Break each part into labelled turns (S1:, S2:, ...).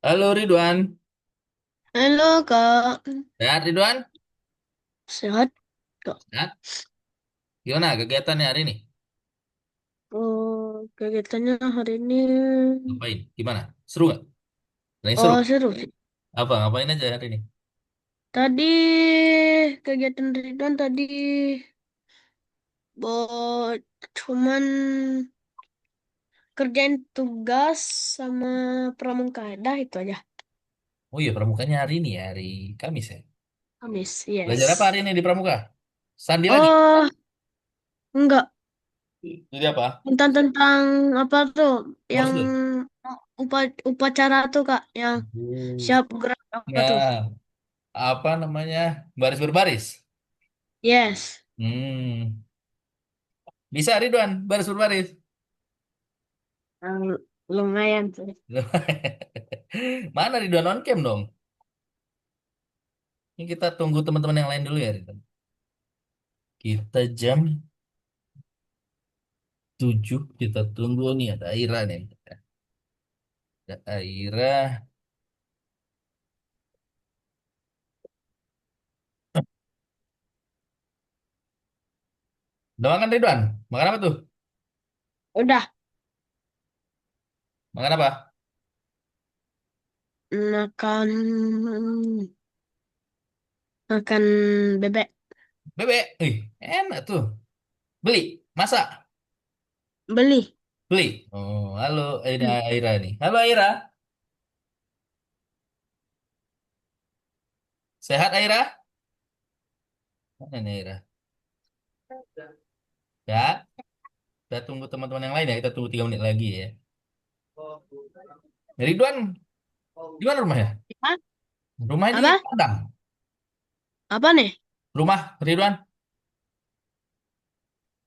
S1: Halo Ridwan,
S2: Halo Kak,
S1: sehat Ridwan?
S2: sehat Kak.
S1: Sehat? Gimana kegiatannya hari ini?
S2: Oh, kegiatannya hari ini,
S1: Ngapain? Gimana? Seru nggak? Ada yang seru?
S2: oh seru sih.
S1: Apa? Ngapain aja hari ini?
S2: Tadi kegiatan Ridwan tadi buat cuman kerjain tugas sama pramuka itu aja.
S1: Oh iya, pramukanya hari ini ya, hari Kamis ya.
S2: Kamis,
S1: Belajar apa hari
S2: yes.
S1: ini di pramuka? Sandi lagi?
S2: Oh, enggak.
S1: Jadi apa?
S2: Tentang apa tuh yang
S1: Morse?
S2: upacara tuh Kak, yang
S1: Hmm.
S2: siap gerak apa tuh?
S1: Ya, apa namanya? Baris berbaris.
S2: Yes.
S1: Hmm. Bisa Ridwan, baris berbaris.
S2: Yang lumayan sih.
S1: Mana Ridwan on cam dong? Ini kita tunggu teman-teman yang lain dulu ya Ridwan. Kita jam 7 kita tunggu nih ada Aira nih. Ada Aira. Udah makan Ridwan? Makan apa tuh?
S2: Udah
S1: Makan apa?
S2: makan makan bebek.
S1: Bebek. Ih, enak tuh. Beli? Masak?
S2: Beli.
S1: Beli? Oh, halo ini Aira nih. Halo Aira. Sehat Aira? Mana nih Aira? Ya, kita tunggu teman-teman yang lain ya. Kita tunggu 3 menit lagi ya. Ridwan, di mana rumahnya?
S2: Hah?
S1: Rumahnya di
S2: Apa?
S1: Padang.
S2: Apa nih?
S1: Rumah Ridwan?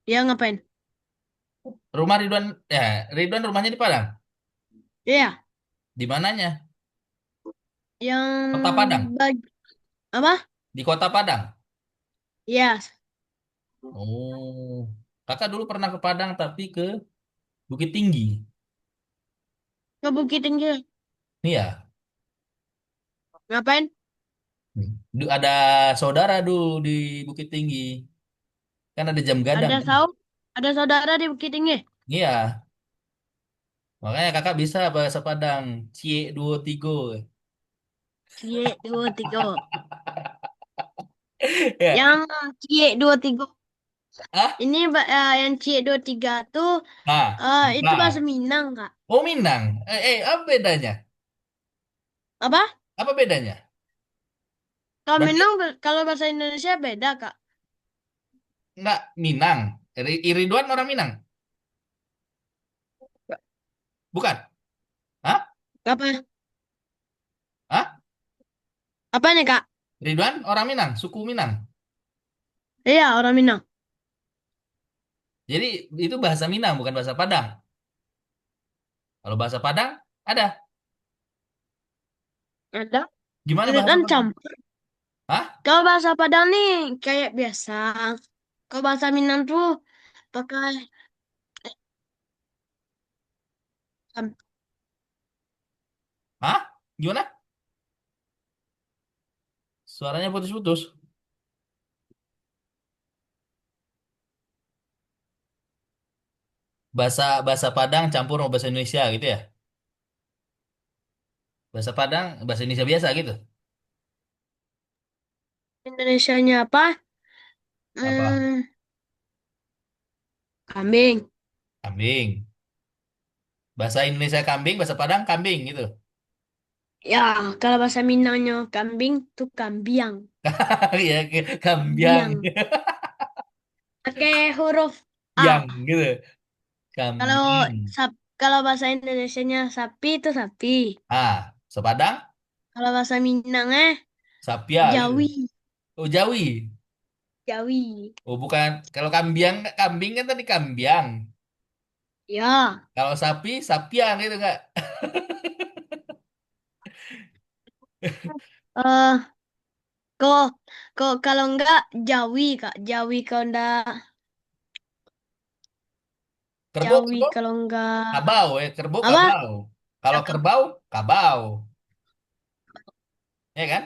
S2: Dia ngapain?
S1: Rumah Ridwan, ya Ridwan rumahnya di Padang.
S2: Iya,
S1: Di mananya?
S2: yang
S1: Kota Padang.
S2: baju apa?
S1: Di Kota Padang.
S2: Iya,
S1: Oh, kakak dulu pernah ke Padang tapi ke Bukit Tinggi.
S2: ke Bukit Tinggi.
S1: Iya.
S2: Ngapain?
S1: Ada saudara dulu di Bukit Tinggi. Kan ada jam gadang
S2: Ada
S1: kan?
S2: saud, ada saudara di Bukit Tinggi.
S1: Iya. Makanya kakak bisa bahasa Padang. Cie duo tigo.
S2: Cie dua tiga.
S1: Ya.
S2: Yang Cie dua tiga.
S1: Ah?
S2: Ini yang Cie dua tiga tuh
S1: Ah.
S2: itu bahasa
S1: Apa?
S2: Minang Kak.
S1: Oh Minang. Apa bedanya?
S2: Apa?
S1: Apa bedanya?
S2: Kalau
S1: Berarti
S2: Minang kalau bahasa Indonesia beda Kak.
S1: enggak Minang. Iriduan orang Minang? Bukan? Hah?
S2: Apa?
S1: Hah?
S2: Apa nih Kak?
S1: Ridwan orang Minang, suku Minang.
S2: Iya orang Minang.
S1: Jadi itu bahasa Minang bukan bahasa Padang. Kalau bahasa Padang ada.
S2: Ada.
S1: Gimana
S2: Ini
S1: bahasa
S2: kan
S1: Padang?
S2: campur.
S1: Hah?
S2: Kalau bahasa Padang nih kayak biasa. Kalau bahasa Minang tuh pakai sam-
S1: Hah? Gimana? Suaranya putus-putus. Bahasa bahasa Padang campur sama bahasa Indonesia gitu ya? Bahasa Padang, bahasa Indonesia biasa gitu.
S2: Indonesianya apa?
S1: Apa?
S2: Hmm, kambing.
S1: Kambing. Bahasa Indonesia kambing, bahasa Padang kambing gitu.
S2: Ya, kalau bahasa Minangnya kambing tuh kambiang.
S1: Iya, kambiang.
S2: Kambiang. Pakai huruf
S1: Yang
S2: A.
S1: gitu.
S2: Kalau
S1: Kambiang.
S2: kalau bahasa Indonesianya sapi itu sapi.
S1: Ah, sepadang,
S2: Kalau bahasa Minangnya
S1: sapia gitu.
S2: Jawi.
S1: Oh, Jawi.
S2: Jawi.
S1: Oh, bukan. Kalau kambiang, kambing kan tadi kambiang.
S2: Ya.
S1: Kalau sapi, sapiang gitu nggak?
S2: Eh, kok kok kalau enggak Jawi Kak, Jawi kalau enggak
S1: Kerbau,
S2: Jawi
S1: kerbau,
S2: kalau enggak
S1: kabau ya, kerbau,
S2: apa?
S1: kabau. Kalau
S2: Cakep.
S1: kerbau, kabau, ya kan?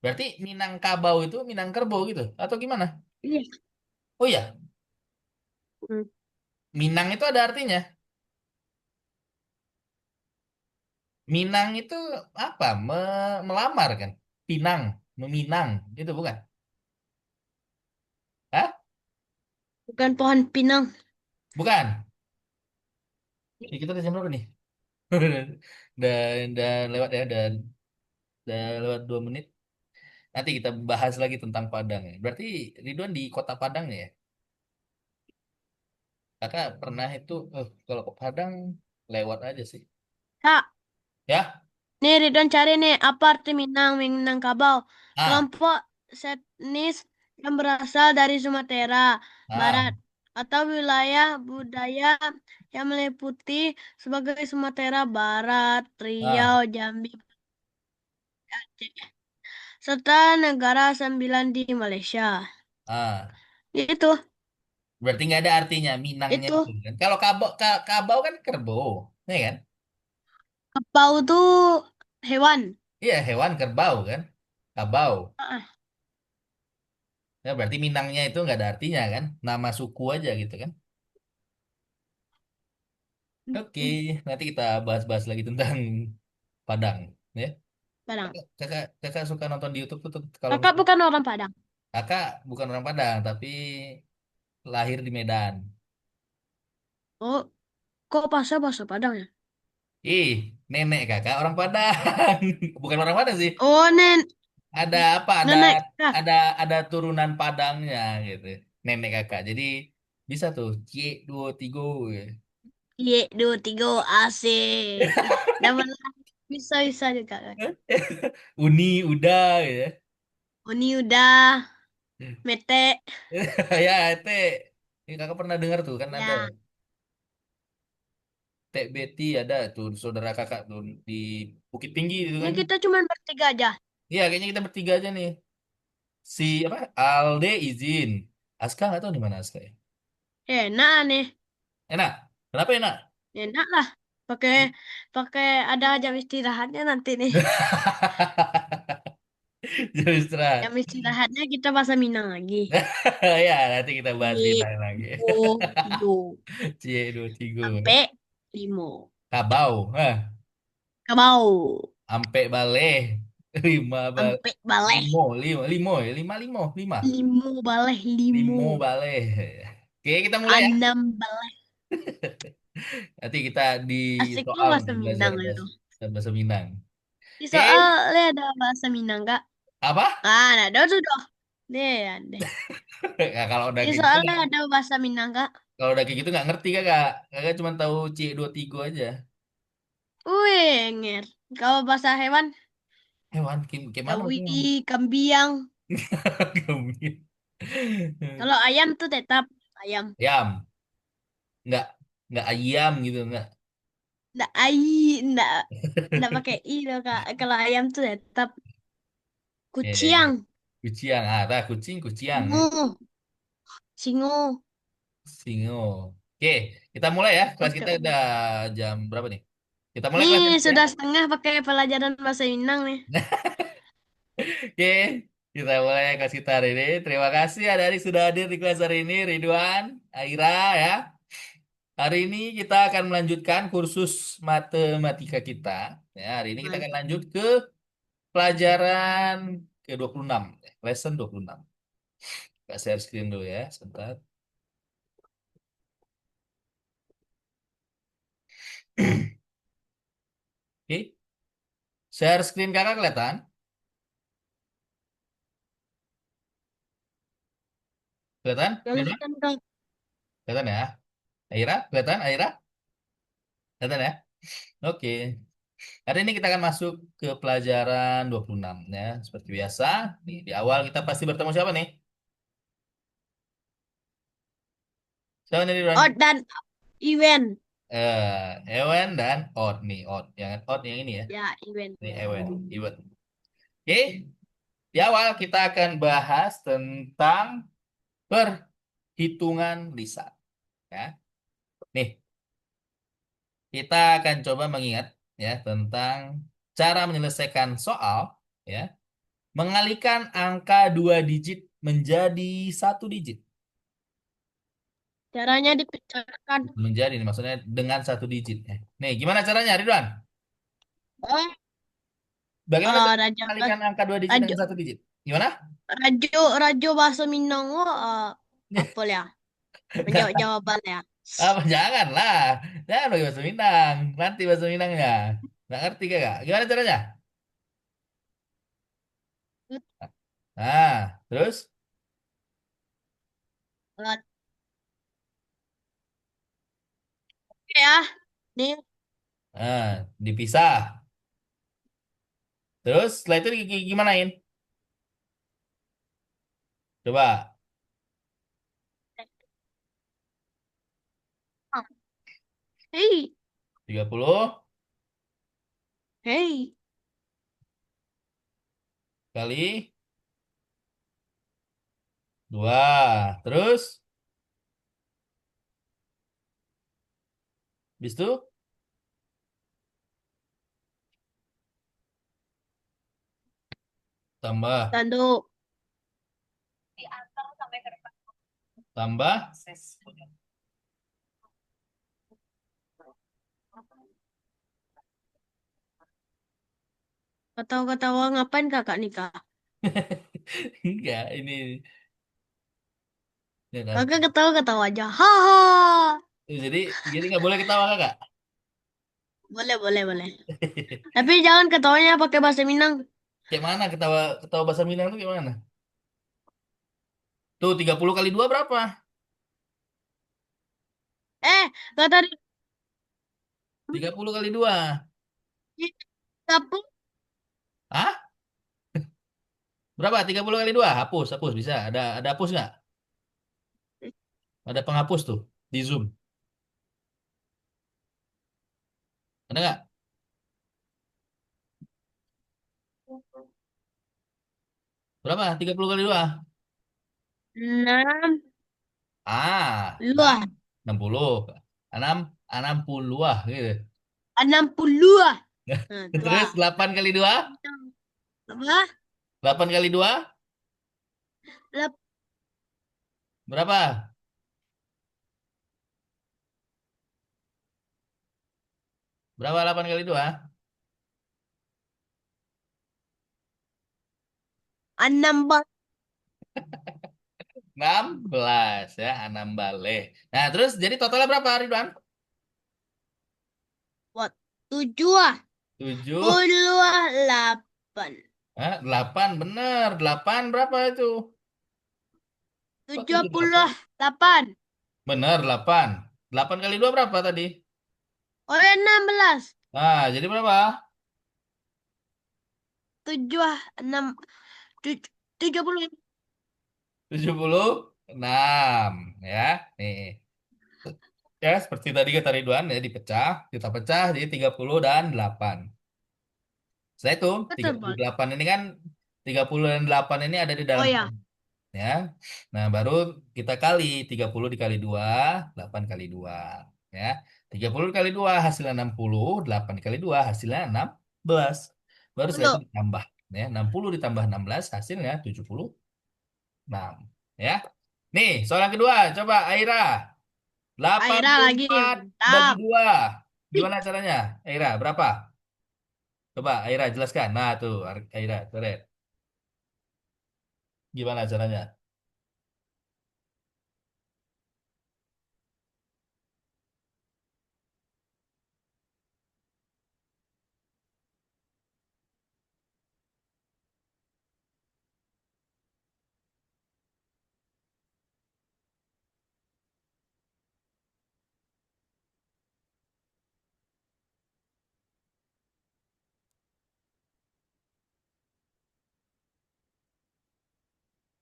S1: Berarti Minangkabau itu Minangkerbau gitu, atau gimana?
S2: Iya.
S1: Oh iya,
S2: Hmm.
S1: Minang itu ada artinya. Minang itu apa? Melamar kan? Pinang, meminang, itu bukan? Hah?
S2: Bukan pohon pinang.
S1: Bukan. Ini kita udah jam berapa nih? Dan lewat ya, dan lewat 2 menit. Nanti kita bahas lagi tentang Padang ya. Berarti Ridwan di kota Padang ya? Kakak pernah itu, kalau ke Padang lewat aja sih.
S2: Kak,
S1: Ya?
S2: nih Ridwan cari nih apa arti Minang, Minangkabau.
S1: Ah,
S2: Kelompok etnis yang berasal dari Sumatera
S1: ah,
S2: Barat atau wilayah budaya yang meliputi sebagai Sumatera Barat, Riau,
S1: ah,
S2: Jambi, Aceh, serta negara sembilan di Malaysia.
S1: ah.
S2: Itu,
S1: Berarti nggak ada artinya Minangnya
S2: itu.
S1: itu kan. Kalau kabau kan kerbau, ya kan?
S2: Kepau tuh hewan.
S1: Iya, hewan kerbau kan? Kabau.
S2: Ah,
S1: Ya, berarti Minangnya itu nggak ada artinya kan? Nama suku aja gitu kan? Oke,
S2: hmm,
S1: nanti kita bahas-bahas lagi tentang Padang, ya.
S2: Padang.
S1: Kakak suka nonton di YouTube tuh kalau
S2: Kakak
S1: misalnya
S2: bukan orang Padang.
S1: kakak bukan orang Padang tapi lahir di Medan.
S2: Oh, kok bahasa Padang ya?
S1: Ih, nenek kakak orang Padang. Bukan orang Padang sih.
S2: Oh,
S1: Ada apa?
S2: nenek kah?
S1: Ada turunan Padangnya gitu. Nenek kakak. Jadi bisa tuh C dua tiga.
S2: Ye, dua, tiga, asik. Dapat bisa juga kan.
S1: Uni udah gitu.
S2: Ini udah mete.
S1: Ya, teh. Ini kakak pernah dengar tuh kan ada
S2: Ya,
S1: Teh Betty ada tuh saudara kakak tuh di Bukit Tinggi itu
S2: ini
S1: kan.
S2: kita cuma bertiga aja.
S1: Iya, kayaknya kita bertiga aja nih. Si apa? Alde izin. Aska nggak tahu di mana Aska ya.
S2: Enak nih,
S1: Enak. Kenapa enak?
S2: enak lah. Pakai pakai ada jam istirahatnya nanti nih.
S1: Jadi istirahat.
S2: Jam istirahatnya kita bahasa Minang lagi.
S1: Ya, nanti kita bahas
S2: Ye,
S1: Minang lagi.
S2: dua, tiga,
S1: Cie dua tiga.
S2: sampai lima.
S1: Kabau. Hah.
S2: Kebau,
S1: Ampe baleh. Lima bal.
S2: sampai baleh.
S1: Limo ya. Lima.
S2: Limo baleh, limo.
S1: Limo baleh. Oke, kita mulai ya.
S2: Enam baleh.
S1: Nanti kita di
S2: Asiknya
S1: soal
S2: bahasa
S1: nih belajar
S2: Minang itu.
S1: bahasa bahasa Minang.
S2: Di
S1: Oke,
S2: soalnya ada bahasa Minang, Kak.
S1: apa?
S2: Ah, nah, ada tuh. Deh, ya deh.
S1: Nah, kalau udah
S2: Di
S1: kayak gitu,
S2: soalnya ada bahasa Minang, Kak.
S1: kalau udah kayak gitu nggak ngerti kakak. Kakak cuma tahu C dua tiga aja.
S2: Wih, nger. Kalau bahasa hewan,
S1: Hewan, kayak mana
S2: sawi,
S1: hewan?
S2: kambing.
S1: Kambing.
S2: Kalau ayam tuh tetap ayam.
S1: Ayam, nggak nggak ayam gitu nggak.
S2: Nggak nggak pakai i loh, Kak. Kalau ayam tuh tetap
S1: Ya,
S2: kucing.
S1: kucing, dah kucing, kucing, ya.
S2: Singo, singo.
S1: Singo. Oke, kita mulai ya. Kelas
S2: Oke.
S1: kita udah jam berapa nih? Kita mulai
S2: Nih,
S1: kelas kita ya.
S2: sudah setengah pakai pelajaran bahasa Minang nih.
S1: Oke, kita mulai kelas kita hari ini. Terima kasih adik-adik sudah hadir di kelas hari ini, Ridwan, Aira ya. Hari ini kita akan melanjutkan kursus matematika kita. Ya, hari ini kita akan
S2: Mantap.
S1: lanjut ke pelajaran ke 26, lesson 26. Kita share screen dulu ya, sebentar. Oke, share screen kakak kelihatan? Kelihatan? Ridwan?
S2: Kelihatan, Kak.
S1: Kelihatan ya? Aira? Kelihatan? Aira? Kelihatan ya? Oke. Hari ini kita akan masuk ke pelajaran 26 ya. Seperti biasa, di awal kita pasti bertemu siapa nih? Siapa nih Ridwan?
S2: Oh, dan Event.
S1: Ewen dan odd nih, odd. Jangan odd yang ini ya.
S2: Ya, event.
S1: Ini Ewen, Ewen. Oke, di awal kita akan bahas tentang perhitungan lisan. Ya, nih kita akan coba mengingat ya tentang cara menyelesaikan soal, ya, mengalihkan angka dua digit menjadi satu digit.
S2: Caranya dipecahkan.
S1: Menjadi, maksudnya dengan satu digit. Nih, gimana caranya, Ridwan?
S2: Oh,
S1: Bagaimana cara
S2: Raja
S1: mengalihkan angka dua digit
S2: Rajo
S1: dengan satu digit? Gimana?
S2: Rajo bahasa Minang apa ya? Menjawab jawaban ya.
S1: Apa janganlah. Jangan pakai bahasa Minang. Nanti bahasa Minangnya. Nggak ngerti kagak? Gimana caranya? Nah, terus
S2: Oke ya. Nih,
S1: dipisah. Terus setelah itu gimanain? Coba
S2: hey,
S1: 30
S2: hey.
S1: kali 2. Terus habis itu tambah
S2: Tanduk.
S1: tambah
S2: Ketawa-ketawa ngapain kakak nikah?
S1: enggak ini ya kan.
S2: Kakak ketawa-ketawa aja. Haha.
S1: Jadi nggak boleh ketawa kakak.
S2: Boleh, boleh, boleh. Tapi jangan ketawanya pakai bahasa Minang.
S1: Kayak mana ketawa ketawa bahasa Minang tuh kayak mana? Tuh 30 kali 2 berapa?
S2: Kak tadi
S1: 30 kali 2.
S2: kapur.
S1: Hah? Berapa? 30 kali 2. Hapus, hapus bisa. Ada hapus nggak? Ada penghapus tuh di Zoom. Ada nggak? Berapa? 30 kali 2.
S2: 6
S1: Enam,
S2: luah.
S1: 60. Enam, 60 gitu.
S2: 60. Nah, tua.
S1: Terus 8 kali 2.
S2: Apa?
S1: 8 kali 2
S2: Lap-
S1: berapa? Berapa 8 kali 2?
S2: 16
S1: 16 ya, 6 balik. Nah, terus jadi totalnya berapa, Ridwan?
S2: buat 7
S1: 7,
S2: puluh 8.
S1: 8 bener. 8 berapa itu? Kok
S2: tujuh
S1: 7
S2: puluh
S1: 8?
S2: delapan
S1: Bener, 8. 8 kali 2 berapa tadi?
S2: Oh, 16.
S1: Nah, jadi berapa?
S2: 7 6 70.
S1: 76 ya. Nih. Ya, seperti tadi kata Ridwan ya dipecah, kita pecah jadi 30 dan 8. Setelah itu tiga
S2: Betul,
S1: puluh
S2: Bang.
S1: delapan ini kan 30 dan 8 ini ada di
S2: Oh
S1: dalam
S2: ya,
S1: koma, ya. Nah, baru kita kali 30 dikali 2, 8 kali 2, ya. 30 dikali 2 hasilnya 60, 8 dikali 2 hasilnya 16. Baru setelah itu
S2: betul.
S1: ditambah, ya. 60 ditambah 16 hasilnya 76, ya. Nih, soal yang kedua, coba Aira. delapan
S2: Akhirnya
S1: puluh
S2: lagi.
S1: empat bagi
S2: Mantap.
S1: 2.
S2: Ih,
S1: Gimana caranya? Aira, berapa? Coba Aira jelaskan. Nah, tuh Aira, coret. Gimana caranya?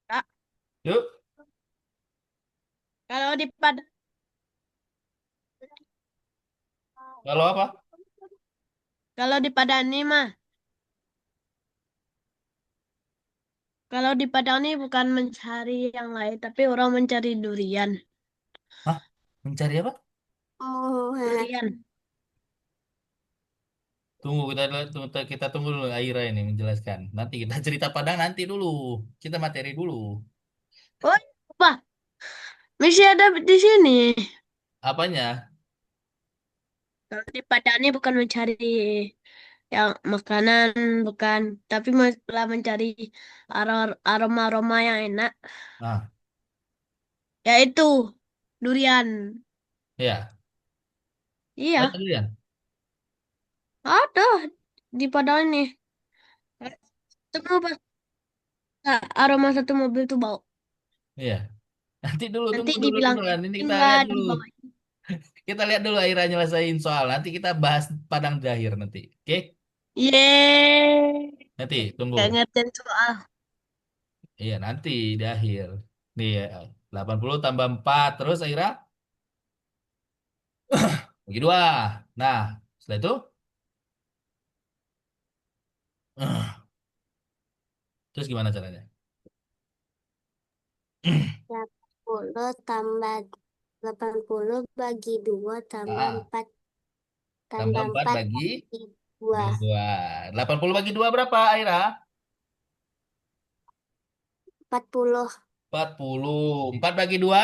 S2: Kak,
S1: Yuk.
S2: kalau di pad
S1: Kalau apa?
S2: Kalau di Padang mah, kalau di Padang ini bukan mencari yang lain, tapi orang mencari durian.
S1: Hah? Mencari apa?
S2: Oh, durian.
S1: Tunggu kita tunggu dulu Aira ini menjelaskan. Nanti kita cerita Padang nanti dulu. Kita materi dulu.
S2: Oh, apa? Masih ada di sini.
S1: Apanya?
S2: Kalau di Padang ini bukan mencari yang makanan, bukan, tapi malah mencari aroma-aroma yang enak,
S1: Nah,
S2: yaitu durian.
S1: ya. Ada
S2: Iya,
S1: durian.
S2: ada di Padang ini. Temu pas aroma satu mobil tuh bau.
S1: Iya. Nanti dulu
S2: Nanti
S1: tunggu dulu
S2: dibilangin
S1: beneran. Ini kita
S2: enggak
S1: lihat dulu.
S2: dibawa.
S1: Kita lihat dulu Aira nyelesain soal. Nanti kita bahas Padang di akhir nanti. Oke?
S2: Yeay.
S1: Nanti tunggu.
S2: Gak ngertiin soal.
S1: Iya, nanti di akhir. Nih, 80 tambah 4 terus Aira bagi dua. Nah, setelah itu terus gimana caranya?
S2: 80 tambah 80 bagi 2 tambah
S1: Ah,
S2: 4
S1: tambah
S2: tambah
S1: 4
S2: 4
S1: bagi
S2: bagi 2.
S1: 2. 80 bagi 2 berapa, Aira?
S2: 40.
S1: 40. 4 bagi 2?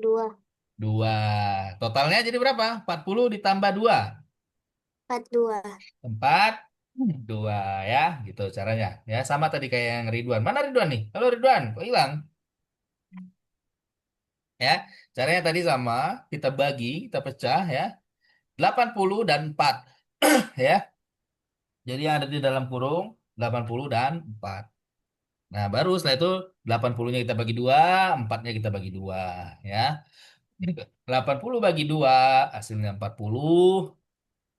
S2: 2.
S1: 2. Totalnya jadi berapa? 40 ditambah 2.
S2: 42.
S1: 4. 2 ya, gitu caranya. Ya, sama tadi kayak yang Ridwan. Mana Ridwan nih? Halo Ridwan, kok hilang? Ya, caranya tadi sama, kita bagi, kita pecah ya. 80 dan 4 ya. Jadi yang ada di dalam kurung 80 dan 4. Nah, baru setelah itu 80-nya kita bagi 2, 4-nya kita bagi 2 ya. 80 bagi 2 hasilnya 40,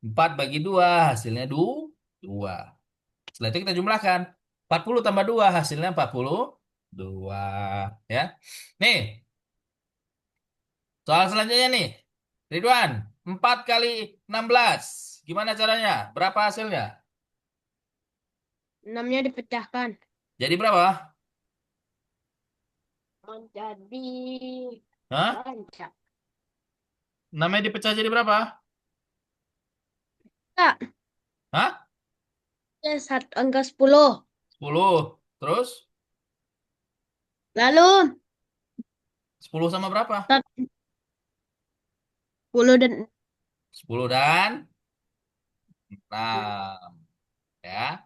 S1: 4 bagi 2 hasilnya 2. Setelah itu kita jumlahkan. 40 tambah 2 hasilnya 42 ya. Nih, soal selanjutnya nih. Ridwan, 4 kali 16. Gimana caranya? Berapa hasilnya?
S2: 6-nya dipecahkan.
S1: Jadi berapa?
S2: Menjadi
S1: Hah?
S2: banyak.
S1: Namanya dipecah jadi berapa?
S2: Kak,
S1: Hah?
S2: satu angka 10.
S1: 10. Terus
S2: Lalu
S1: 10 sama berapa?
S2: 10 dan
S1: 10 dan 6 ya.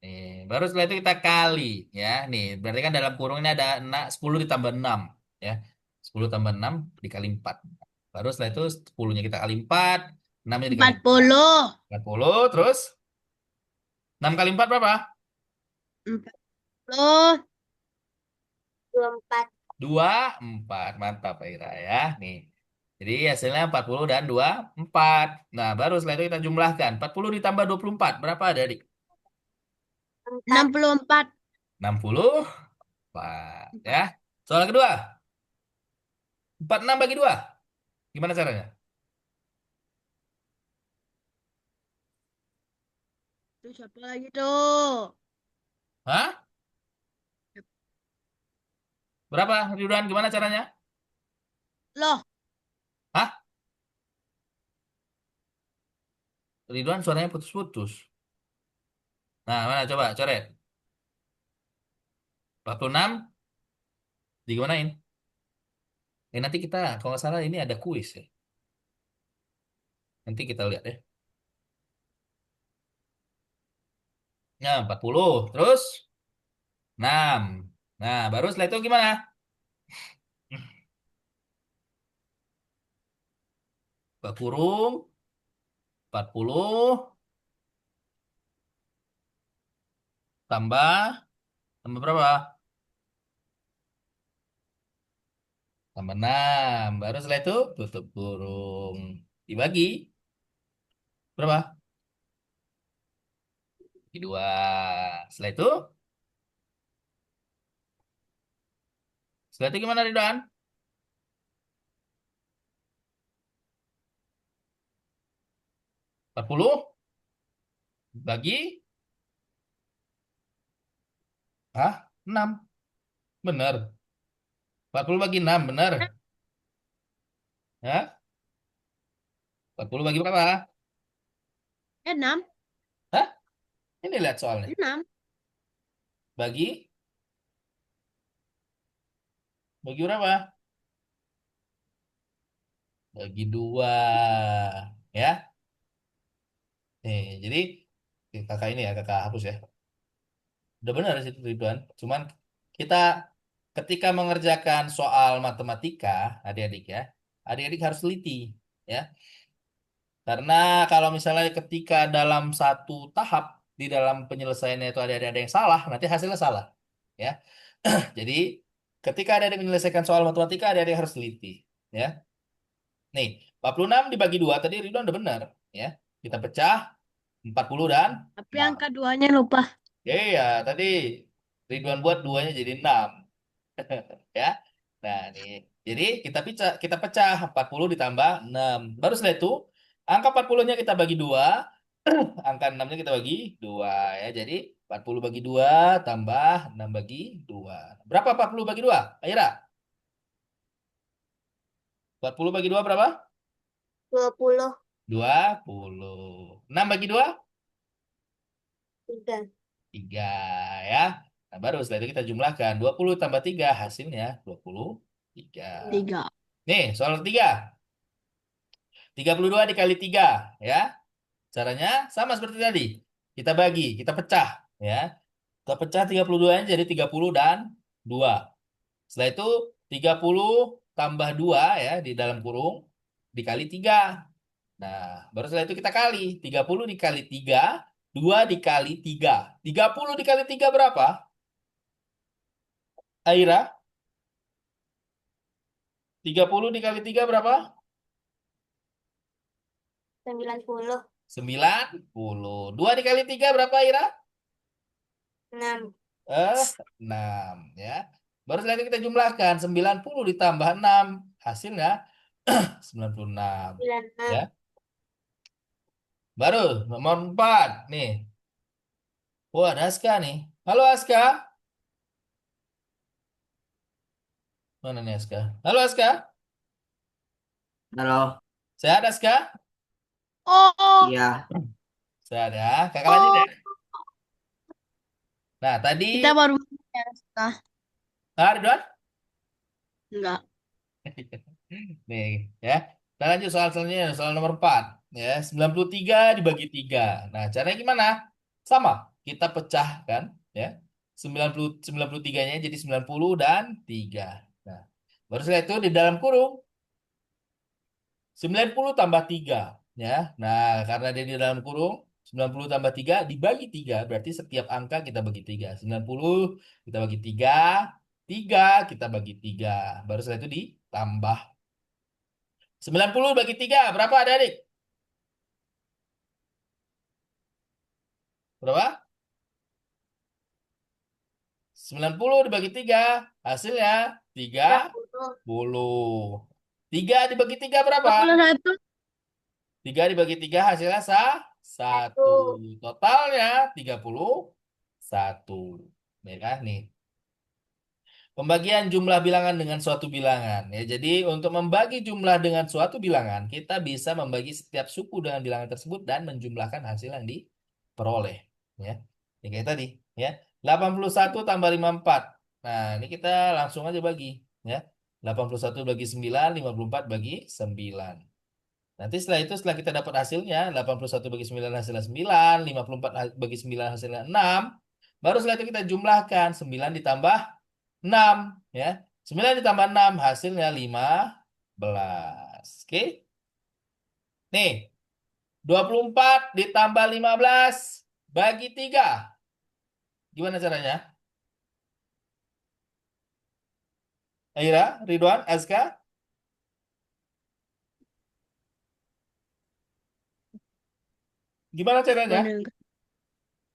S1: Nih, baru setelah itu kita kali ya. Nih, berarti kan dalam kurung ini ada 10 ditambah 6 ya. 10 tambah 6 dikali 4. Baru setelah itu 10-nya kita kali 4, 6-nya dikali 4.
S2: 40.
S1: 40 terus 6 kali 4 berapa?
S2: 40. 24.
S1: 24. Mantap Ira ya. Nih. Jadi hasilnya 40 dan 24. Nah, baru setelah itu kita jumlahkan. 40 ditambah 24 berapa adik?
S2: 64.
S1: 64 ya. Soal kedua, 46 bagi 2. Gimana caranya?
S2: Itu siapa lagi tuh?
S1: Hah? Berapa, Ridwan? Gimana caranya?
S2: Loh,
S1: Hah? Ridwan suaranya putus-putus. Nah, mana coba coret. 46 digimanain? Nanti kita kalau nggak salah ini ada kuis ya. Nanti kita lihat ya. Nah, 40. Terus 6. Nah, baru setelah itu gimana? Buka kurung 40 tambah tambah berapa? Tambah 6. Baru setelah itu tutup kurung. Dibagi berapa? Bagi 2. Setelah itu gimana Ridwan? 40 bagi, ah, 6. Bener. 40 bagi 6, bener. Ya, 40 bagi berapa?
S2: 6.
S1: Hah? Ini lihat soalnya.
S2: 6.
S1: Bagi, bagi berapa? Bagi 2. Ya. Nih, jadi kakak ini ya, kakak hapus ya. Udah benar sih Ridwan. Cuman kita ketika mengerjakan soal matematika, adik-adik ya, adik-adik harus teliti ya. Karena kalau misalnya ketika dalam satu tahap di dalam penyelesaiannya itu ada yang salah, nanti hasilnya salah ya. Jadi ketika adik-adik menyelesaikan soal matematika, adik-adik harus teliti ya. Nih, 46 dibagi 2 tadi Ridwan udah benar ya. Kita pecah 40 dan
S2: Tapi
S1: 6.
S2: angka duanya lupa.
S1: Ya, tadi Ridwan buat duanya jadi 6 ya. Nah, nih. Jadi kita pecah 40 ditambah 6. Baru setelah itu angka 40-nya kita bagi 2, angka 6-nya kita bagi 2 ya. Jadi 40 bagi 2 tambah 6 bagi 2. Berapa 40 bagi 2? Aira, 40 bagi 2 berapa?
S2: 20.
S1: 20. 6 bagi 2?
S2: 3.
S1: 3 ya. Nah, baru setelah itu kita jumlahkan 20 tambah 3 hasilnya 23.
S2: 3.
S1: Nih, soal ketiga. 32 dikali 3 ya. Caranya sama seperti tadi. Kita bagi, kita pecah ya. Kita pecah 32-nya jadi 30 dan 2. Setelah itu 30 tambah 2 ya di dalam kurung dikali 3. Nah, baru setelah itu kita kali. 30 dikali 3, 2 dikali 3. 30 dikali 3 berapa? Aira, 30 dikali 3 berapa?
S2: 90.
S1: 90. 2 dikali 3 berapa, Aira?
S2: 6.
S1: 6 ya. Baru setelah itu kita jumlahkan 90 ditambah 6 hasilnya 96 ya.
S2: 96.
S1: Baru nomor 4 nih. Wah, ada Aska nih. Halo Aska. Mana nih Aska? Halo Aska.
S3: Halo,
S1: Sehat Aska?
S2: Oh.
S3: iya,
S1: Sehat ya. Kakak lanjut ya.
S2: Oh.
S1: Nah, tadi
S2: Kita baru ya, Kak.
S1: Ridwan.
S2: Enggak.
S1: Nih ya. Kita lanjut soal selanjutnya, soal nomor 4 ya. 93 dibagi 3. Nah, caranya gimana? Sama, kita pecahkan ya. 93-nya jadi 90 dan 3. Nah, baru setelah itu di dalam kurung 90 tambah 3 ya. Nah, karena dia di dalam kurung 90 tambah 3 dibagi 3 berarti setiap angka kita bagi 3. 90 kita bagi 3, 3 kita bagi 3. Baru setelah itu ditambah 90 bagi 3 berapa adik-adik? Berapa? 90 dibagi 3 hasilnya tiga
S2: 30.
S1: puluh. 3 dibagi 3 berapa?
S2: 21.
S1: 3 dibagi 3 hasilnya satu.
S2: 1.
S1: Totalnya 31. Ya kan nih. Pembagian jumlah bilangan dengan suatu bilangan. Ya, jadi untuk membagi jumlah dengan suatu bilangan, kita bisa membagi setiap suku dengan bilangan tersebut dan menjumlahkan hasil yang diperoleh. Ya, ini kayak tadi. Ya, 81 tambah 54. Nah, ini kita langsung aja bagi. Ya, 81 bagi 9, 54 bagi 9. Nanti setelah itu, setelah kita dapat hasilnya, 81 bagi 9 hasilnya 9, 54 bagi 9 hasilnya 6. Baru setelah itu kita jumlahkan, 9 ditambah 6 ya. 9 ditambah 6 hasilnya 15. Oke. Nih, 24 ditambah 15 bagi 3. Gimana caranya? Aira, Ridwan, Aska, gimana caranya?
S2: Mana?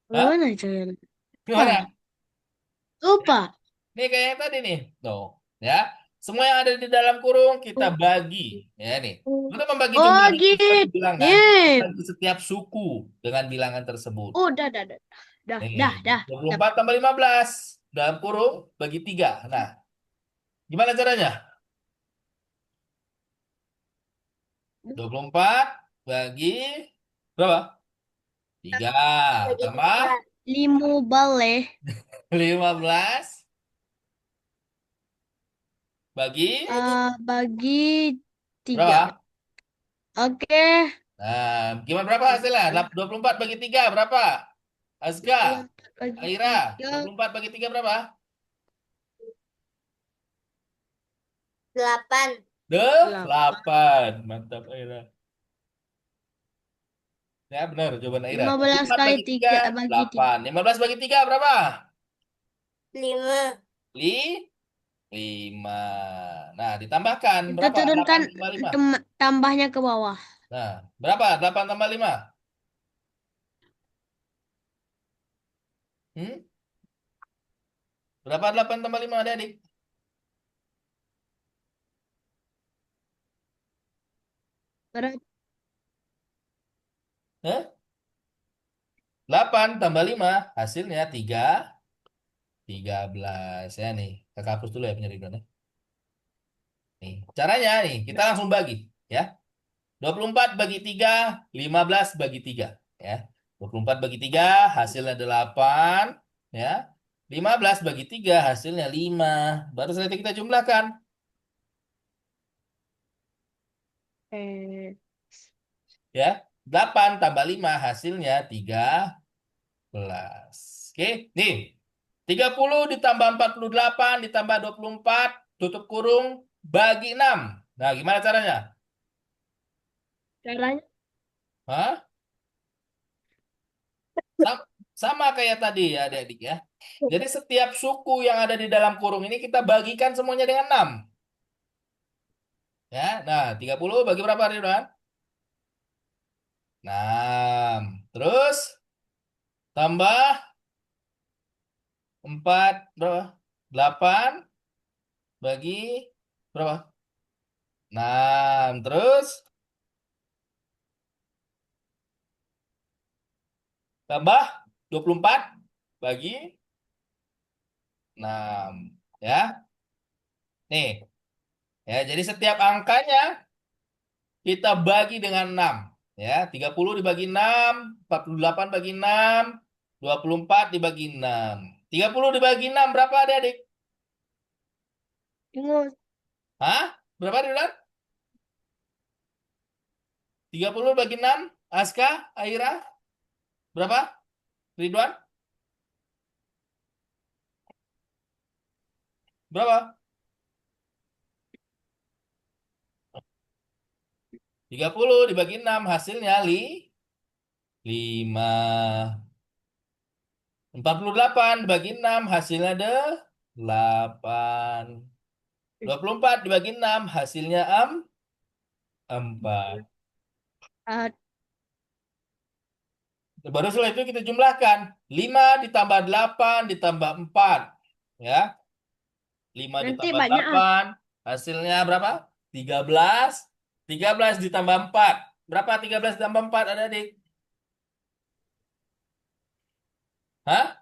S1: Hah?
S2: Mana caranya?
S1: Gimana?
S2: Lupa. Lupa.
S1: Nih kayak yang tadi nih. Tuh, ya. Semua yang ada di dalam kurung kita bagi, ya nih. Untuk membagi
S2: Oh
S1: jumlah itu sebagai
S2: gitu.
S1: bilangan,
S2: Nih.
S1: bagi setiap suku dengan bilangan tersebut.
S2: Oh, dah,
S1: Nih,
S2: dah. Dap-
S1: 24 tambah 15 dalam kurung bagi 3. Nah, gimana caranya? 24 bagi berapa? 3
S2: Bagi
S1: tambah
S2: tiga. Lima boleh.
S1: 15 bagi
S2: Bagi tiga.
S1: berapa?
S2: Oke.
S1: Nah, gimana berapa hasilnya? 24 bagi 3 berapa? Azka,
S2: 24 bagi
S1: Aira,
S2: tiga.
S1: 24 bagi 3 berapa?
S2: 8. 8.
S1: 8. Mantap Aira. Ya benar jawaban Aira.
S2: 15
S1: 24
S2: kali
S1: bagi 3
S2: tiga bagi tiga.
S1: 8. 15 bagi 3 berapa?
S2: 5.
S1: Li 5. Nah, ditambahkan
S2: Kita
S1: berapa? 8
S2: turunkan
S1: tambah 5.
S2: tambahnya ke bawah.
S1: Nah, berapa? 8 tambah 5. Hmm? Berapa 8 tambah 5 adik-adik?
S2: Berapa?
S1: Hah? 8 tambah 5 hasilnya 13 ya nih. Kita hapus dulu ya penyeridikannya. Nih, caranya nih, kita langsung bagi ya. 24 bagi 3, 15 bagi 3 ya. 24 bagi 3 hasilnya 8 ya. 15 bagi 3 hasilnya 5. Baru saja kita jumlahkan
S2: Eh,
S1: ya. 8 tambah 5 hasilnya 13. Oke, nih. 30 ditambah 48 ditambah 24 tutup kurung bagi 6. Nah, gimana caranya?
S2: caranya
S1: Hah? Sam- Sama kayak tadi ya adik-adik ya. Jadi setiap suku yang ada di dalam kurung ini kita bagikan semuanya dengan 6. Ya, nah 30 bagi berapa Ridwan? 6. Terus tambah 4 berapa? 8 bagi berapa? 6. Terus tambah 24 bagi 6. Ya, nih. Ya, jadi setiap angkanya kita bagi dengan 6. Ya, 30 dibagi 6, 48 bagi 6, 24 dibagi 6. 30 dibagi 6 berapa adik-adik?
S2: ingat
S1: Hah? Berapa adik? 30 bagi 6, Aska, Aira, berapa? Ridwan, berapa? 30 dibagi 6 hasilnya 5. 48 dibagi 6 hasilnya 8. 24 dibagi 6 hasilnya 4.
S2: ah,
S1: Baru setelah itu kita jumlahkan. 5 ditambah 8 ditambah 4. Ya, 5
S2: nanti
S1: ditambah
S2: banyak
S1: 8. Hasilnya berapa? 13. 13 ditambah 4. Berapa 13 ditambah 4 adik-adik? Hah?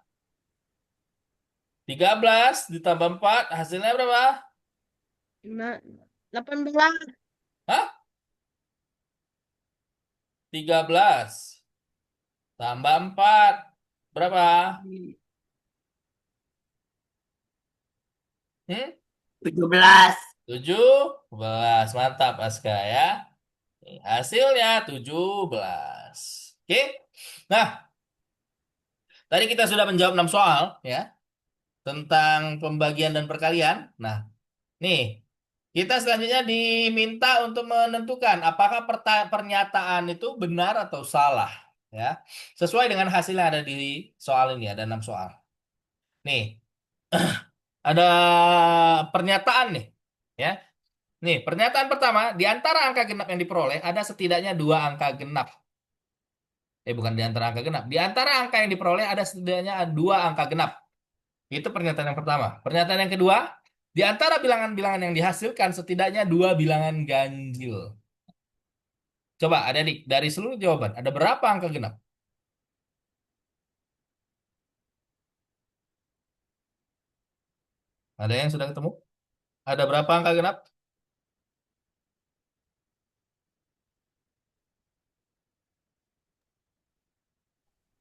S1: 13 ditambah 4 hasilnya berapa?
S2: 18.
S1: Hah? 13 tambah 4. Berapa? Hmm?
S2: 17.
S1: 17. Mantap Aska ya. Hasilnya 17. Oke. Nah, tadi kita sudah menjawab 6 soal ya tentang pembagian dan perkalian. Nah, nih kita selanjutnya diminta untuk menentukan apakah pernyataan itu benar atau salah ya. Sesuai dengan hasil yang ada di soal ini ada 6 soal. Nih, ada pernyataan nih ya. Nih, pernyataan pertama, di antara angka genap yang diperoleh ada setidaknya dua angka genap. Bukan di antara angka genap. Di antara angka yang diperoleh ada setidaknya dua angka genap. Itu pernyataan yang pertama. Pernyataan yang kedua, di antara bilangan-bilangan yang dihasilkan setidaknya dua bilangan ganjil. Coba adik-adik, dari seluruh jawaban, ada berapa angka genap? Ada yang sudah ketemu? Ada berapa angka genap?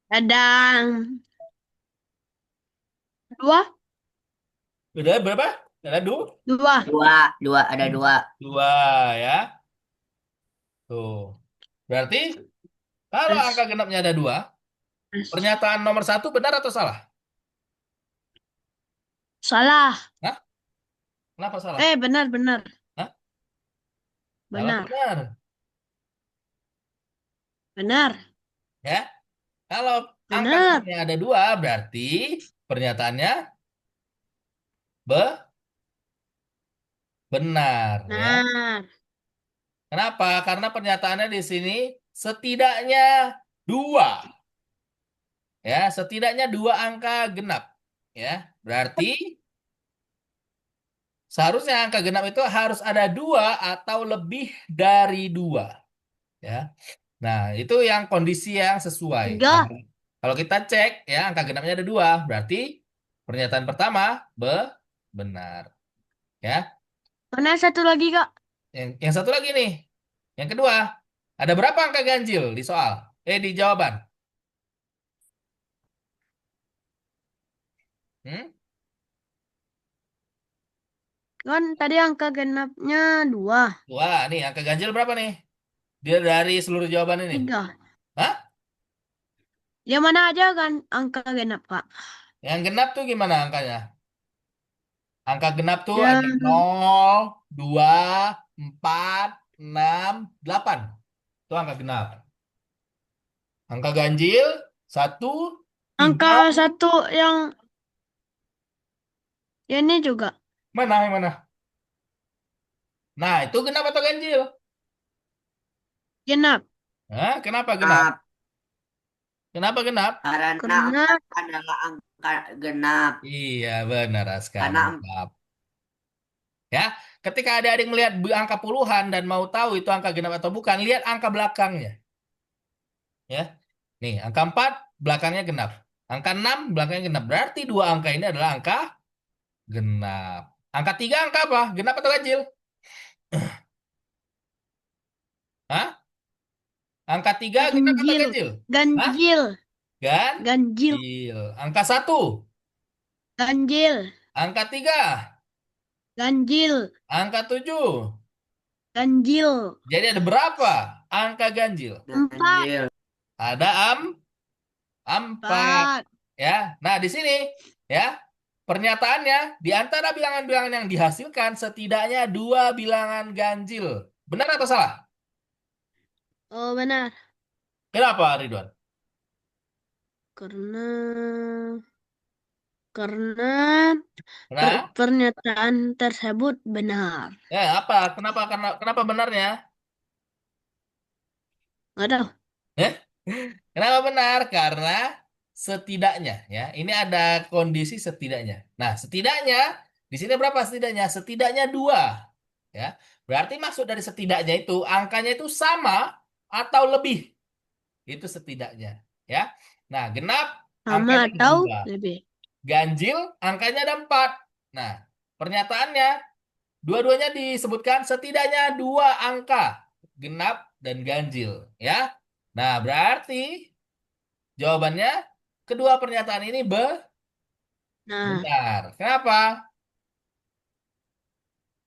S2: Ada dua,
S1: Udah berapa? Ada dua?
S2: dua.
S3: Dua, dua, ada dua.
S1: Dua ya. Tuh. Berarti kalau angka
S2: Terus,
S1: genapnya ada dua,
S2: terus.
S1: pernyataan nomor satu benar atau salah?
S2: Salah.
S1: Hah? Kenapa salah?
S2: Benar, benar,
S1: Hah? Salah atau
S2: benar,
S1: benar?
S2: benar,
S1: Ya. Kalau angka
S2: benar,
S1: genapnya ada dua, berarti pernyataannya benar ya.
S2: benar.
S1: Kenapa? Karena pernyataannya di sini setidaknya dua, ya, setidaknya dua angka genap, ya. Berarti seharusnya angka genap itu harus ada dua atau lebih dari dua, ya. Nah, itu yang kondisi yang sesuai. Nah,
S2: Tiga.
S1: kalau kita cek, ya, angka genapnya ada dua, berarti pernyataan pertama benar, ya.
S2: Mana satu lagi, Kak?
S1: Yang satu lagi nih, yang kedua, ada berapa angka ganjil di soal? Di jawaban. Hmm?
S2: Kan tadi angka genapnya dua.
S1: Wah, nih angka ganjil berapa nih? Dia dari seluruh jawaban ini.
S2: Tiga.
S1: Hah?
S2: Yang mana aja kan angka genap, Kak?
S1: Yang genap tuh gimana angkanya? Angka genap tuh ada
S2: Yang
S1: 0, 2, 4, 6, 8. Itu angka genap. Angka ganjil 1,
S2: angka
S1: 3.
S2: satu yang ini juga
S1: Mana yang mana? Nah, itu genap atau ganjil?
S2: genap.
S1: Hah? Kenapa genap?
S3: Genap.
S1: Kenapa genap?
S3: Karena
S2: Karena
S3: 4 adalah angka genap.
S1: Iya, benar Aska.
S3: Karena
S1: Mantap. Ya, ketika adik-adik melihat angka puluhan dan mau tahu itu angka genap atau bukan, lihat angka belakangnya. Ya, nih angka 4 belakangnya genap. Angka 6 belakangnya genap. Berarti dua angka ini adalah angka genap. Angka 3 angka apa? Genap atau ganjil? Hah? Angka 3 genap atau
S2: ganjil,
S1: ganjil? Hah?
S2: ganjil, ganjil,
S1: Ganjil. Angka 1,
S2: ganjil,
S1: angka 3,
S2: ganjil,
S1: angka 7.
S2: ganjil.
S1: Jadi ada berapa angka ganjil?
S2: Empat,
S3: ganjil.
S1: Ada 4.
S2: empat.
S1: Ya. Nah, di sini ya, pernyataannya di antara bilangan-bilangan yang dihasilkan setidaknya dua bilangan ganjil. Benar atau salah?
S2: Oh benar.
S1: Kenapa, Ridwan?
S2: Karena karena
S1: Nah,
S2: pernyataan tersebut benar.
S1: apa? Kenapa benarnya?
S2: Nggak tahu.
S1: Eh? Kenapa benar? Karena setidaknya, ya. Ini ada kondisi setidaknya. Nah, setidaknya di sini berapa setidaknya? Setidaknya dua, ya. Berarti maksud dari setidaknya itu angkanya itu sama atau lebih. Itu setidaknya, ya. Nah, genap
S2: Sama
S1: angkanya ada
S2: atau
S1: dua.
S2: lebih.
S1: Ganjil angkanya ada 4. Nah, pernyataannya dua-duanya disebutkan setidaknya dua angka, genap dan ganjil, ya. Nah, berarti jawabannya kedua pernyataan ini
S2: Nah,
S1: benar. Kenapa?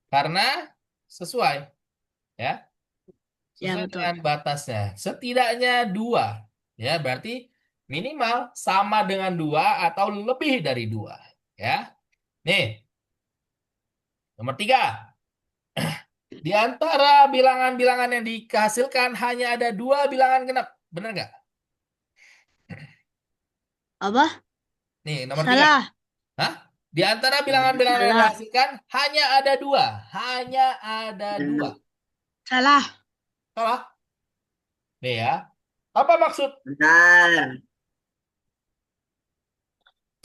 S1: Karena sesuai, ya.
S2: ya
S1: Sesuai
S2: betul.
S1: dengan batasnya. Setidaknya dua, ya. Berarti minimal sama dengan dua atau lebih dari dua, ya. Nih, nomor tiga. Di antara bilangan-bilangan yang dihasilkan hanya ada dua bilangan genap. Benar nggak?
S2: Apa?
S1: Nih, nomor tiga.
S2: Salah.
S1: Hah? Di antara bilangan-bilangan yang
S2: Salah.
S1: dihasilkan hanya ada dua. Hanya ada dua.
S3: Genap.
S2: Salah.
S1: Salah. Nih ya. Apa maksud?
S3: Benar.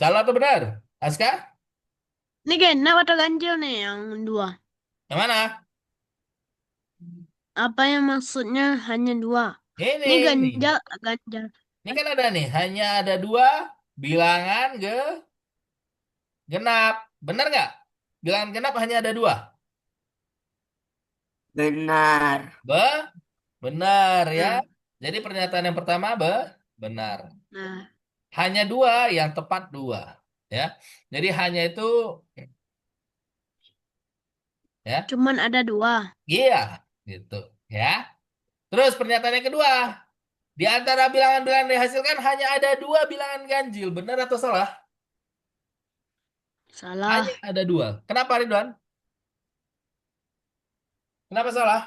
S1: Salah atau benar? Aska?
S2: Ini genap atau ganjil nih yang dua?
S1: Yang mana?
S2: apa yang maksudnya hanya dua? Ini
S1: Ini.
S2: ganjal, ganjal.
S1: Ini kan ada nih, hanya ada dua bilangan genap. Benar nggak? Bilangan genap hanya ada dua.
S3: Benar.
S1: Benar ya.
S2: Nah,
S1: Jadi pernyataan yang pertama benar.
S2: nah,
S1: Hanya dua yang tepat dua. Ya. Jadi hanya itu ya.
S2: cuman ada dua.
S1: Iya, gitu. Ya. Terus pernyataan yang kedua. Di antara bilangan-bilangan yang dihasilkan hanya ada dua bilangan ganjil. Benar atau salah? Hanya
S2: Salah.
S1: ada dua. Kenapa Ridwan? Kenapa salah?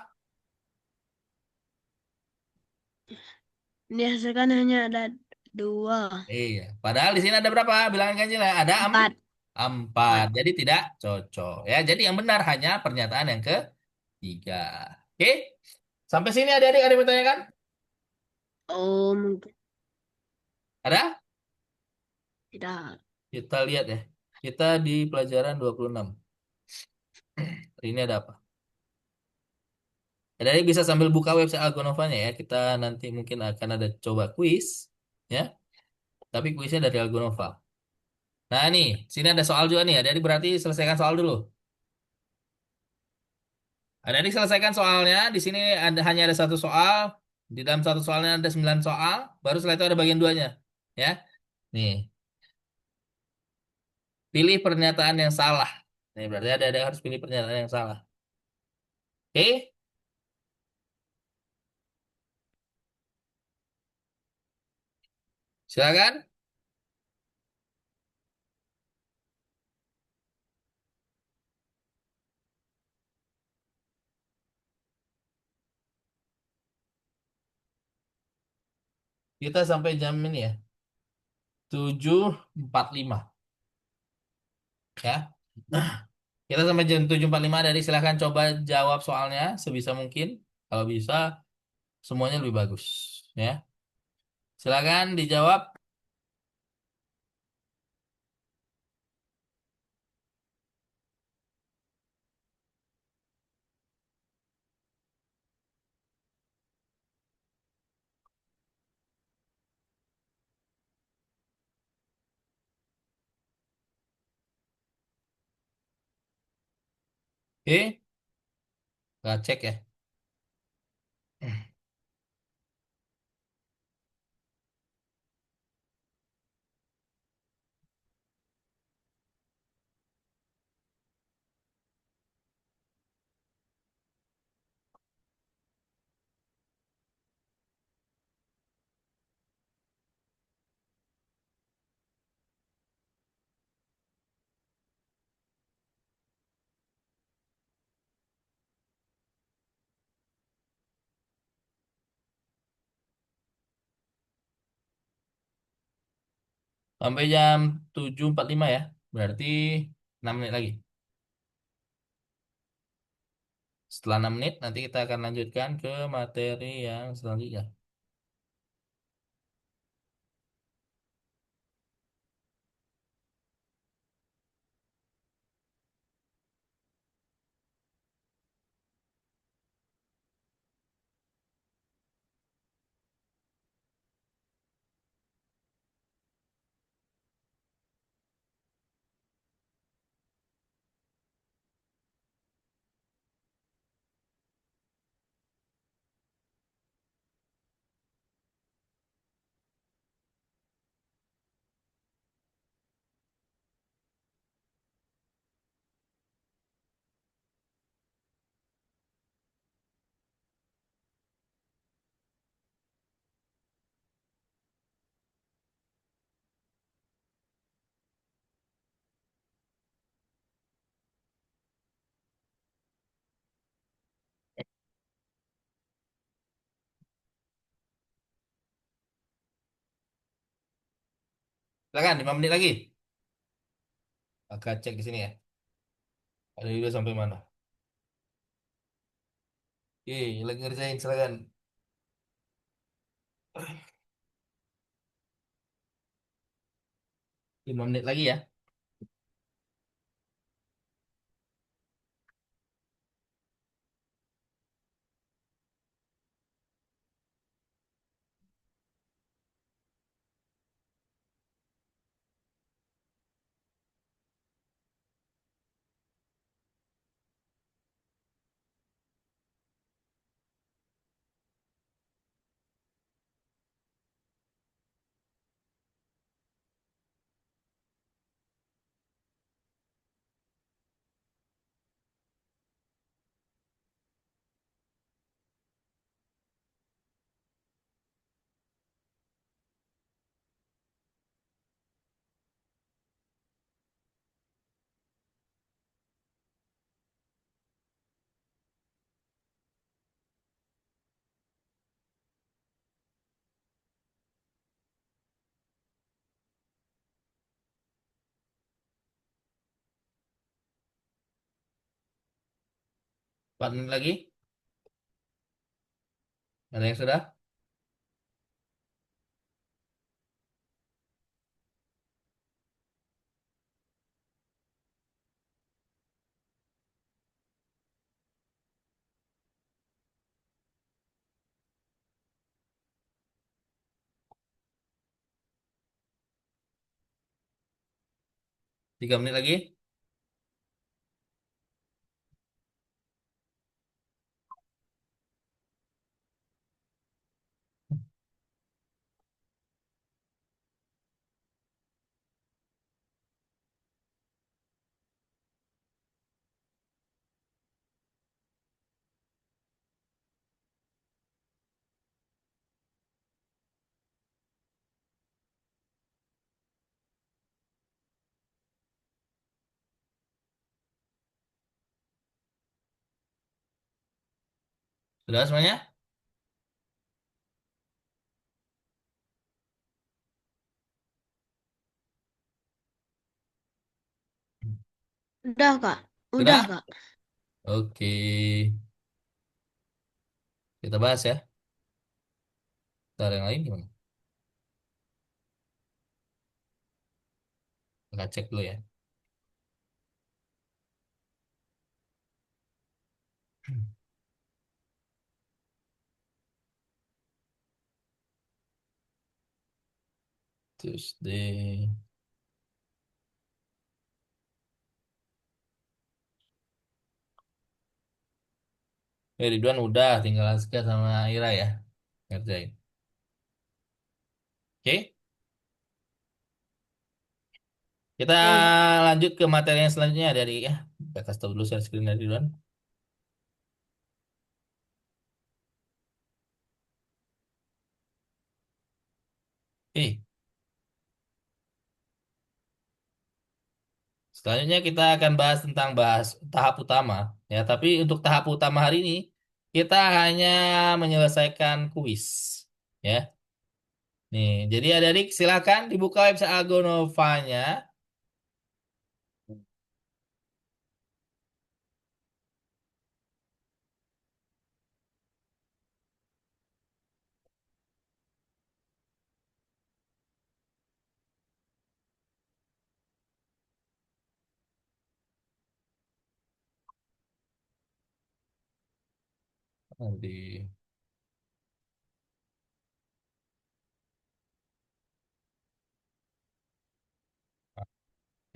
S2: Dihasilkan hanya ada dua.
S1: Iya. Padahal di sini ada berapa bilangan ganjilnya? Ada
S2: Empat.
S1: empat.
S2: Empat.
S1: Jadi tidak cocok. Ya, jadi yang benar hanya pernyataan yang ketiga. Oke? Sampai sini adik-adik ada yang bertanya kan?
S2: Oh, mungkin
S1: Ada?
S2: tidak.
S1: Kita lihat ya. Kita di pelajaran 26. Hari ini ada apa? Adik-adik bisa sambil buka website Algonovanya ya. Kita nanti mungkin akan ada coba kuis. Ya. Tapi kuisnya dari Algonova. Nah nih, sini ada soal juga nih. Adik-adik berarti selesaikan soal dulu. Adik-adik selesaikan soalnya. Di sini hanya ada satu soal. Di dalam satu soalnya ada 9 soal. Baru setelah itu ada bagian duanya. Ya. Nih, pilih pernyataan yang salah. Nih, berarti ada harus pilih pernyataan yang salah. Oke? Silakan. Kita sampai jam ini ya. 7.45. Ya. Kita sampai jam 7.45. Dari silahkan coba jawab soalnya sebisa mungkin. Kalau bisa, semuanya lebih bagus. Ya. Silakan dijawab. Oke? Kita cek ya. Sampai jam 7.45 ya. Berarti 6 menit lagi. Setelah 6 menit, nanti kita akan lanjutkan ke materi yang selanjutnya. Silakan, 5 menit lagi. Akan cek di sini ya. Ada juga sampai mana. Oke, lagi ngerjain, silakan. 5 menit lagi ya. 4 menit lagi. Ada yang sudah? 3 menit lagi. Sudah semuanya?
S2: Udah, Kak. Udah,
S1: Sudah?
S2: Kak.
S1: Oke. Kita bahas ya. Ntar yang lain gimana? Kita cek dulu ya. Tuesday. Ridwan udah, tinggal Aska sama Ira ya. Ngerjain. Oke, kita
S2: Ya, Kak.
S1: lanjut ke materi yang selanjutnya dari ya. Kita kasih tahu dulu share screen dari Ridwan. Oke, selanjutnya kita akan bahas tahap utama ya. Tapi untuk tahap utama hari ini kita hanya menyelesaikan kuis ya. Nih, jadi adik-adik silakan dibuka website Algonova-nya. Di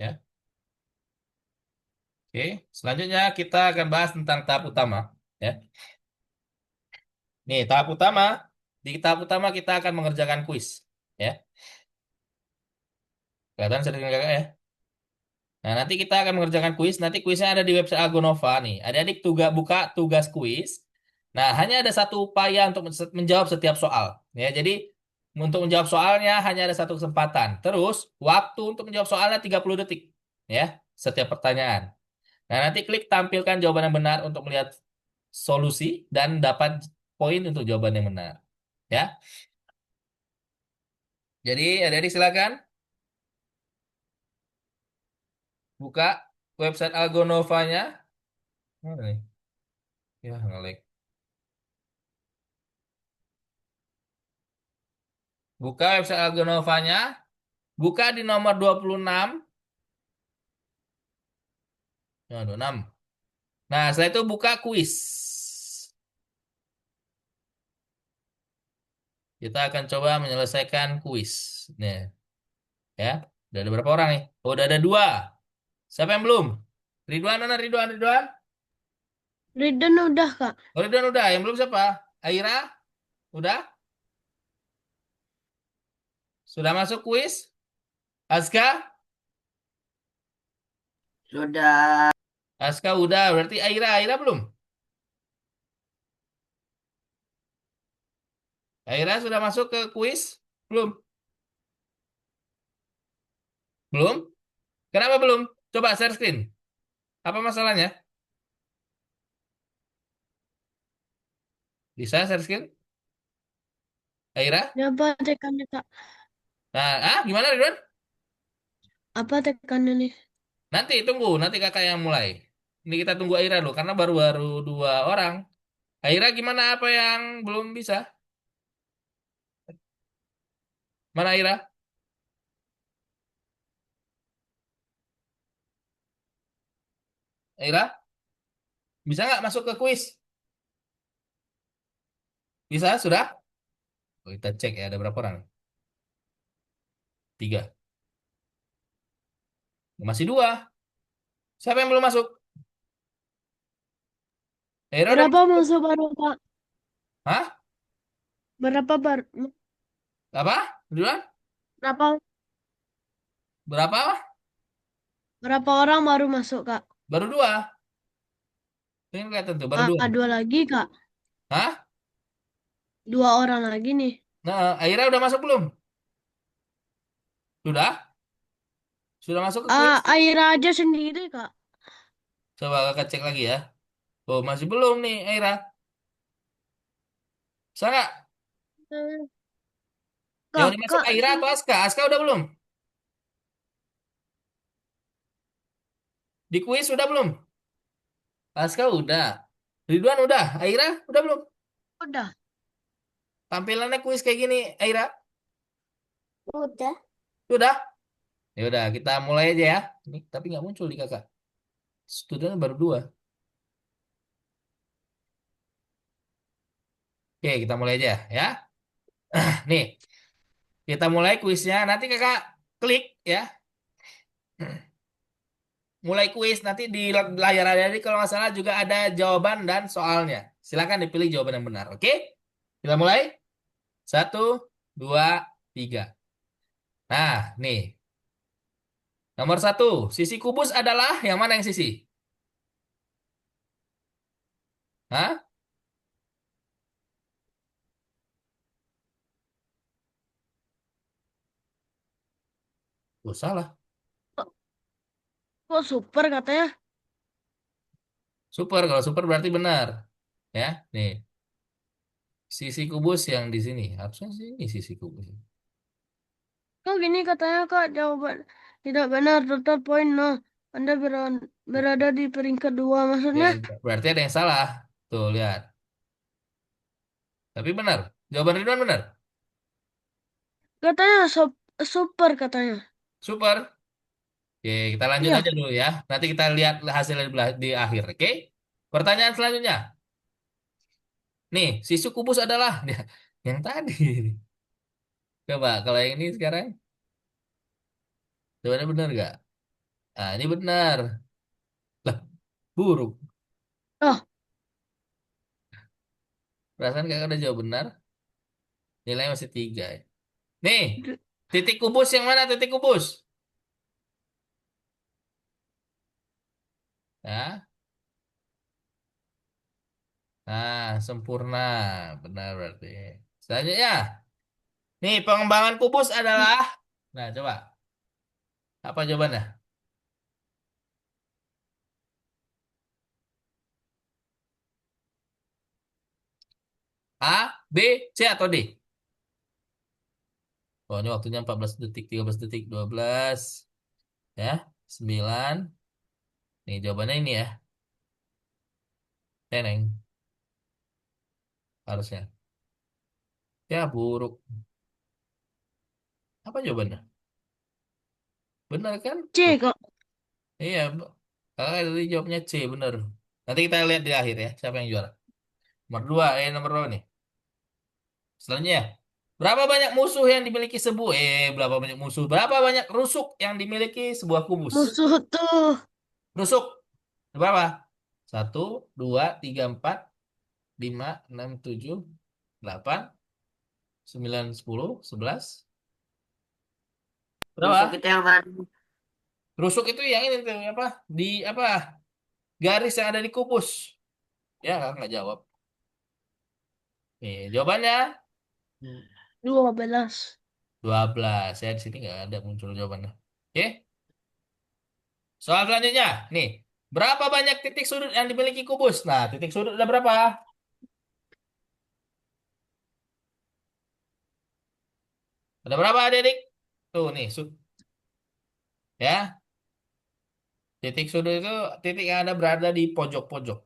S1: ya. Oke, selanjutnya kita akan bahas tentang tahap utama ya. Nih, tahap utama. Di tahap utama kita akan mengerjakan kuis ya. Kelihatan sering kakak ya. Nah, nanti kita akan mengerjakan kuis. Nanti kuisnya ada di website Algonova nih. Adik-adik buka tugas kuis. Nah, hanya ada satu upaya untuk menjawab setiap soal. Ya, jadi untuk menjawab soalnya hanya ada satu kesempatan. Terus, waktu untuk menjawab soalnya 30 detik. Ya, setiap pertanyaan. Nah, nanti klik tampilkan jawaban yang benar untuk melihat solusi dan dapat poin untuk jawaban yang benar. Ya, jadi adik-adik silakan buka website Algonovanya. Mana nih? Ya, ngelag. Buka website Algonovanya, buka di nomor 26. Ya, 26. Nah, setelah itu buka kuis. Kita akan coba menyelesaikan kuis. Nih, ya. Udah ada berapa orang nih? Oh, udah ada dua. Siapa yang belum? Ridwan, mana Ridwan, Ridwan?
S2: Ridwan udah, Kak.
S1: Oh, Ridwan udah. Yang belum siapa? Aira? Udah? Sudah masuk kuis? Aska?
S3: Sudah.
S1: Aska udah. Berarti Aira. Aira belum? Aira sudah masuk ke kuis? Belum? Belum? Kenapa belum? Coba share screen. Apa masalahnya? Bisa share screen? Aira?
S2: Apa tekannya, Kak?
S1: Nah, gimana Ridwan?
S2: Apa tekannya nih?
S1: Nanti tunggu, nanti kakak yang mulai. Ini kita tunggu Aira dulu karena baru-baru dua orang. Aira gimana apa yang belum bisa? Mana Aira? Aira, bisa nggak masuk ke kuis? Bisa, sudah? Oh, kita cek ya, ada berapa orang? Tiga. Masih dua. Siapa yang belum masuk? Aira udah
S2: Berapa
S1: masuk belum?
S2: masuk baru Kak?
S1: Hah?
S2: Berapa bar
S1: Apa? Duluan?
S2: berapa
S1: Berapa?
S2: berapa orang baru masuk Kak?
S1: Baru dua. Ini kelihatan tuh, baru dua.
S2: Dua lagi Kak.
S1: Hah?
S2: Dua orang lagi nih.
S1: Nah, Aira udah masuk belum? Sudah? Sudah masuk ke kuis?
S2: Aira aja sendiri Kak.
S1: Coba kakak cek lagi ya. Oh, masih belum nih, Aira. Bisa nggak?
S2: Hmm,
S1: Yang
S2: Kak,
S1: udah masuk
S2: Kak,
S1: Aira atau Aska? Aska udah belum? Di kuis udah belum? Aska udah. Ridwan udah. Aira udah belum?
S2: udah.
S1: Tampilannya kuis kayak gini, Aira.
S2: Udah.
S1: Udah. Ya udah, kita mulai aja ya. Ini tapi nggak muncul di kakak. Studionya baru dua. Oke, kita mulai aja ya. Nih, kita mulai kuisnya. Nanti kakak klik ya. Mulai kuis. Nanti di layar ada ini kalau nggak salah juga ada jawaban dan soalnya. Silakan dipilih jawaban yang benar. Oke? Kita mulai. Satu, dua, tiga. Nah, nih. Nomor satu, sisi kubus adalah yang mana yang sisi? Hah? Oh, salah.
S2: Kok, kok super katanya?
S1: Super. Kalau super berarti benar. Ya, nih. Sisi kubus yang di sini. Harusnya sih ini sisi kubus.
S2: Kok gini katanya Kak jawaban tidak benar total poin no. Anda berada di peringkat dua
S1: Ya,
S2: maksudnya?
S1: berarti ada yang salah. Tuh, lihat. Tapi benar. Jawaban Ridwan benar.
S2: Katanya super katanya.
S1: Super. Oke, kita lanjut
S2: Iya.
S1: aja dulu ya. Nanti kita lihat hasilnya di akhir. Oke? Pertanyaan selanjutnya. Nih, sisi kubus adalah yang tadi. Coba, kalau yang ini sekarang. Jawabannya benar nggak? Nah, ini benar. Lah, buruk.
S2: Oh,
S1: Perasaan kakak udah jawab benar. Nilainya masih tiga ya. Nih,
S2: d-
S1: titik kubus yang mana titik kubus? Ya, nah sempurna. Benar berarti. Selanjutnya, nih pengembangan kubus adalah. Nah, coba. Apa jawabannya? A, B, C atau D? Oh, ini waktunya 14 detik, 13 detik, 12, ya, 9. Nih, jawabannya ini ya. Teneng, harusnya. Ya, buruk. Apa jawabannya? Benar kan? Tuh.
S2: C kok.
S1: Iya, kakak tadi jawabnya C, benar. Nanti kita lihat di akhir ya, siapa yang juara. Nomor dua, nomor dua nih. Selanjutnya, berapa banyak musuh yang dimiliki berapa banyak musuh? Berapa banyak rusuk yang dimiliki sebuah kubus?
S2: Musuh tuh.
S1: Rusuk, berapa? Satu, dua, tiga, empat, lima, enam, tujuh, delapan, sembilan, sepuluh, sebelas.
S3: Rusuk
S1: Berapa?
S3: itu yang mana?
S1: Rusuk itu yang ini tuh apa? Di apa? Garis yang ada di kubus. Ya, nggak jawab. Nih, jawabannya
S2: 12.
S1: 12. Saya di sini nggak ada muncul jawabannya. Oke? Soal selanjutnya, nih. Berapa banyak titik sudut yang dimiliki kubus? Nah, titik sudut ada berapa? Ada berapa, adik-adik? Tuh, nih. Ya. Titik sudut itu titik yang ada berada di pojok-pojok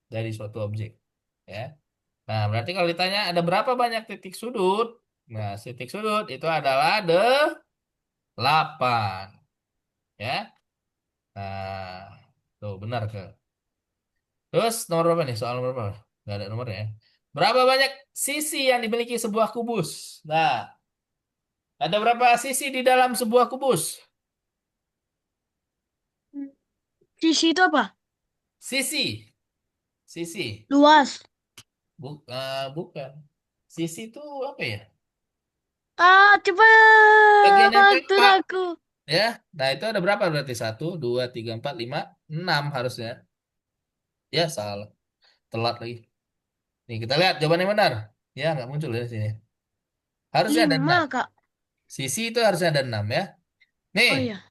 S1: dari suatu objek. Ya. Nah, berarti kalau ditanya ada berapa banyak titik sudut? Nah, titik sudut itu adalah 8. Ya. Nah, tuh benar ke. Terus nomor berapa nih? Soal nomor berapa? Nggak ada nomornya ya. Berapa banyak sisi yang dimiliki sebuah kubus? Nah, ada berapa sisi di dalam sebuah kubus?
S2: Sisi itu apa?
S1: Sisi. Sisi.
S2: Luas.
S1: Bukan. Sisi itu apa ya?
S2: Ah, coba
S1: Bagian yang
S2: bantu
S1: tampak.
S2: aku.
S1: Ya. Nah, itu ada berapa berarti? 1, 2, 3, 4, 5, 6 harusnya. Ya, salah. Telat lagi. Nih, kita lihat jawabannya benar. Ya, nggak muncul ya di sini. Harusnya ada 6.
S2: 5, Kak.
S1: Sisi itu harusnya ada 6 ya. Nih,
S2: Oh iya.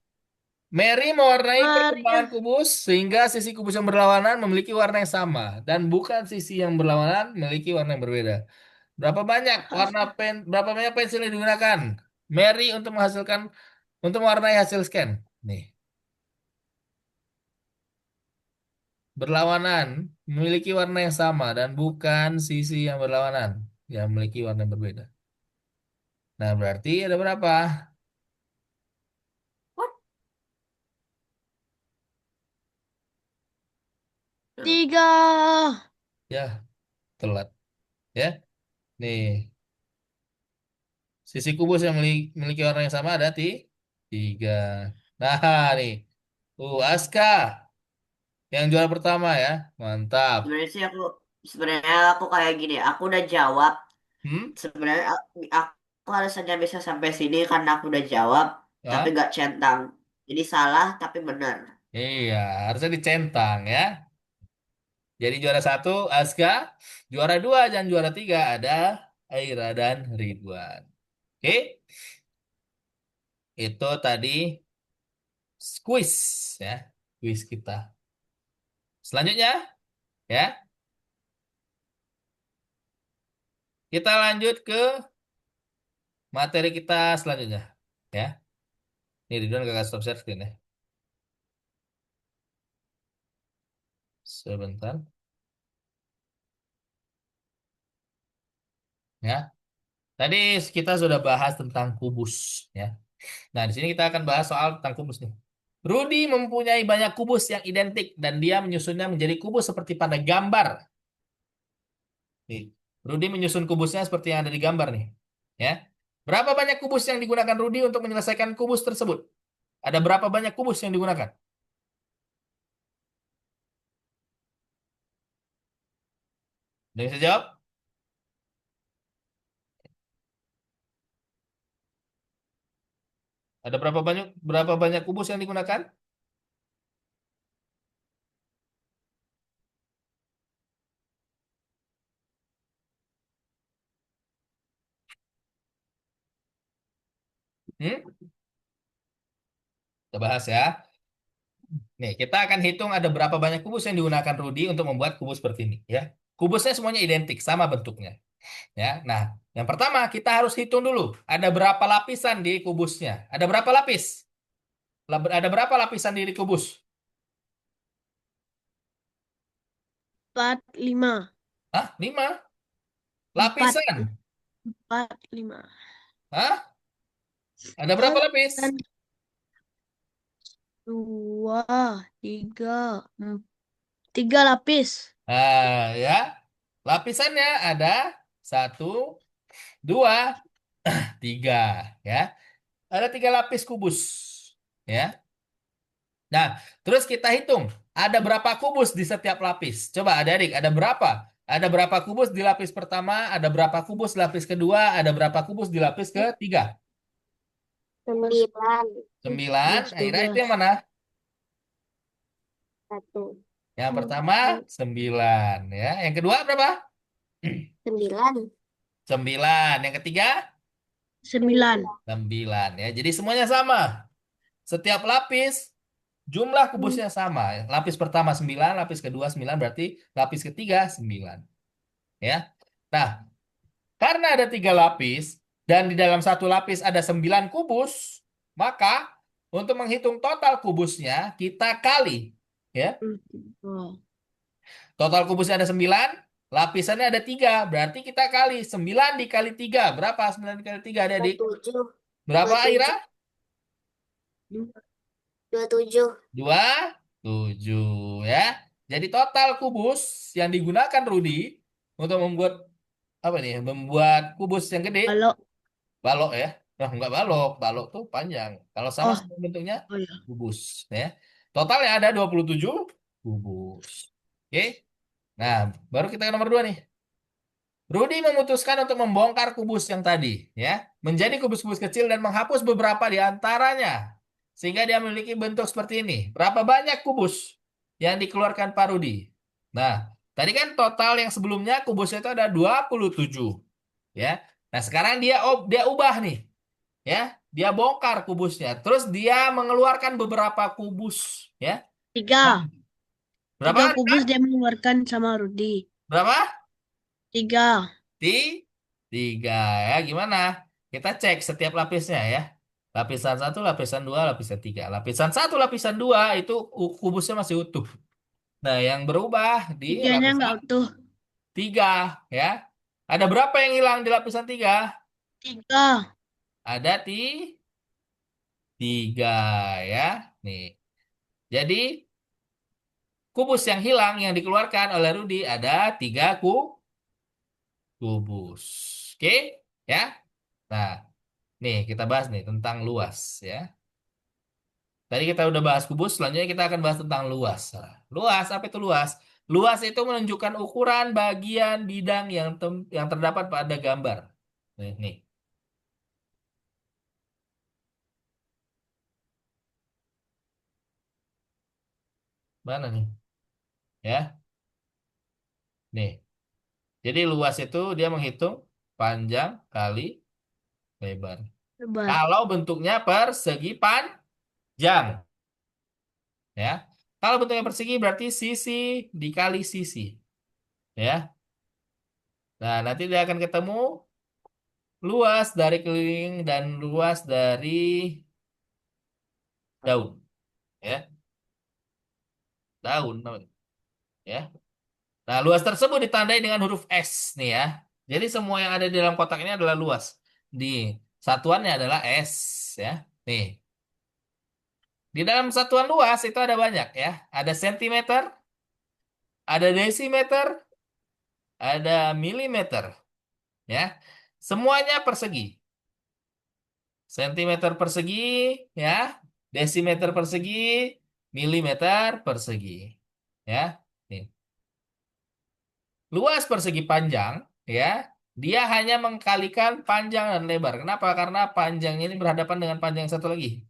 S1: Mary mewarnai perkembangan
S2: Maria.
S1: kubus sehingga sisi kubus yang berlawanan memiliki warna yang sama dan bukan sisi yang berlawanan memiliki warna yang berbeda. Berapa banyak pensil yang digunakan Mary untuk mewarnai hasil scan? Nih, berlawanan memiliki warna yang sama dan bukan sisi yang berlawanan yang memiliki warna yang berbeda. Nah, berarti ada berapa?
S3: What?
S2: 3.
S1: Ya, telat ya. Nih, sisi kubus yang memiliki warna yang sama ada 3. Nah, nih. Aska yang juara pertama ya. Mantap.
S3: Sebenarnya aku kayak gini. Aku udah jawab.
S1: Hmm?
S3: Sebenarnya aku harusnya bisa sampai sini karena aku udah jawab, tapi
S1: Ya?
S3: gak centang. Jadi salah tapi benar.
S1: Iya, harusnya dicentang ya. Jadi juara 1 Aska, juara 2 dan juara 3 ada Aira dan Ridwan. Oke, itu tadi quiz ya, quiz kita. Selanjutnya ya, kita lanjut ke materi kita selanjutnya ya. Ini Ridwan kakak stop share screen ya. Sebentar ya. Tadi kita sudah bahas tentang kubus ya. Nah, di sini kita akan bahas soal tentang kubus nih. Rudy mempunyai banyak kubus yang identik dan dia menyusunnya menjadi kubus seperti pada gambar. Nih, Rudy menyusun kubusnya seperti yang ada di gambar nih. Ya. Berapa banyak kubus yang digunakan Rudy untuk menyelesaikan kubus tersebut? Ada berapa banyak kubus yang digunakan? Ada yang bisa jawab? Ada berapa banyak kubus yang digunakan? Hmm? Kita bahas ya. Nih, kita akan hitung ada berapa banyak kubus yang digunakan Rudy untuk membuat kubus seperti ini ya. Kubusnya semuanya identik, sama bentuknya. Ya, nah, yang pertama kita harus hitung dulu ada berapa lapisan di kubusnya. Ada berapa lapis? Ada berapa lapisan di kubus?
S2: 4, 5.
S1: Hah? 5?
S2: 4.
S1: Lapisan?
S2: 4, 5.
S1: Hah? Ada berapa
S2: Oh,
S1: lapis?
S2: dan 2, 3, 3 lapis.
S1: Nah, ya. Lapisannya ada 1, 2, 3, ya. Ada 3 lapis kubus, ya. Nah, terus kita hitung ada berapa kubus di setiap lapis. Coba adik-adik, ada berapa? Ada berapa kubus di lapis pertama? Ada berapa kubus di lapis kedua? Ada berapa kubus di lapis ketiga?
S2: 9.
S1: 9. Akhirnya itu
S2: 12.
S1: yang mana?
S2: 1.
S1: Yang pertama 9, ya. Yang kedua berapa?
S2: 9.
S1: 9. Yang ketiga
S2: 9.
S1: 9, ya. Jadi semuanya sama. Setiap lapis jumlah kubusnya sama. Lapis pertama 9, lapis kedua 9, berarti lapis ketiga 9. Ya. Nah, karena ada 3 lapis dan di dalam satu lapis ada 9 kubus, maka Untuk menghitung total kubusnya, kita kali. Ya,
S2: Oh.
S1: total kubusnya ada 9, lapisannya ada 3. Berarti kita kali 9 dikali 3. Berapa 9 dikali 3 adik-adik?
S3: 27.
S1: Berapa, Aira?
S3: 27. 27.
S1: 27 ya. Jadi total kubus yang digunakan Rudi untuk membuat apa nih? Membuat kubus yang gede,
S2: Kalau
S1: balok ya. Nah, enggak balok, balok tuh panjang. Kalau sama
S2: oh
S1: semua bentuknya
S2: oh ya.
S1: kubus ya. Totalnya ada 27 kubus. Oke. Nah, baru kita ke nomor 2 nih. Rudy memutuskan untuk membongkar kubus yang tadi, ya, menjadi kubus-kubus kecil dan menghapus beberapa di antaranya, sehingga dia memiliki bentuk seperti ini. Berapa banyak kubus yang dikeluarkan Pak Rudy? Nah, tadi kan total yang sebelumnya kubusnya itu ada 27, ya. Nah, sekarang dia ubah nih, ya. Dia bongkar kubusnya, terus dia mengeluarkan beberapa kubus, ya. Nah,
S2: Tiga. Tiga
S1: berapa?
S2: kubus dia mengeluarkan sama Rudi.
S1: Berapa?
S2: 3.
S1: Ti tiga ya gimana? Kita cek setiap lapisnya ya. Lapisan satu, lapisan dua, lapisan tiga. Lapisan satu, lapisan dua itu kubusnya masih utuh. Nah, yang berubah di
S2: Tiganya nggak
S1: lapisan
S2: utuh.
S1: tiga ya. Ada berapa yang hilang di lapisan tiga?
S2: 3.
S1: Ada tiga ya. Nih. Jadi kubus yang hilang yang dikeluarkan oleh Rudi ada tiga kubus. Oke ya. Nah, nih, kita bahas nih tentang luas ya. Tadi kita udah bahas kubus, selanjutnya kita akan bahas tentang luas. Nah, luas, apa itu luas? Luas itu menunjukkan ukuran bagian bidang yang terdapat pada gambar. Nih, mana nih? Ya, nih. Jadi luas itu dia menghitung panjang kali lebar.
S2: Lebar.
S1: Kalau bentuknya persegi panjang, ya. Kalau bentuknya persegi berarti sisi dikali sisi, ya. Nah, nanti dia akan ketemu luas dari keliling dan luas dari daun, ya. Daun namanya, ya. Nah, luas tersebut ditandai dengan huruf S nih ya. Jadi semua yang ada di dalam kotak ini adalah luas. Di satuannya adalah S ya. Nih, di dalam satuan luas itu ada banyak ya. Ada sentimeter, ada desimeter, ada milimeter ya. Semuanya persegi. Sentimeter persegi ya, desimeter persegi, milimeter persegi. Ya. Nih. Luas persegi panjang, ya, dia hanya mengkalikan panjang dan lebar. Kenapa? Karena panjang ini berhadapan dengan panjang satu lagi.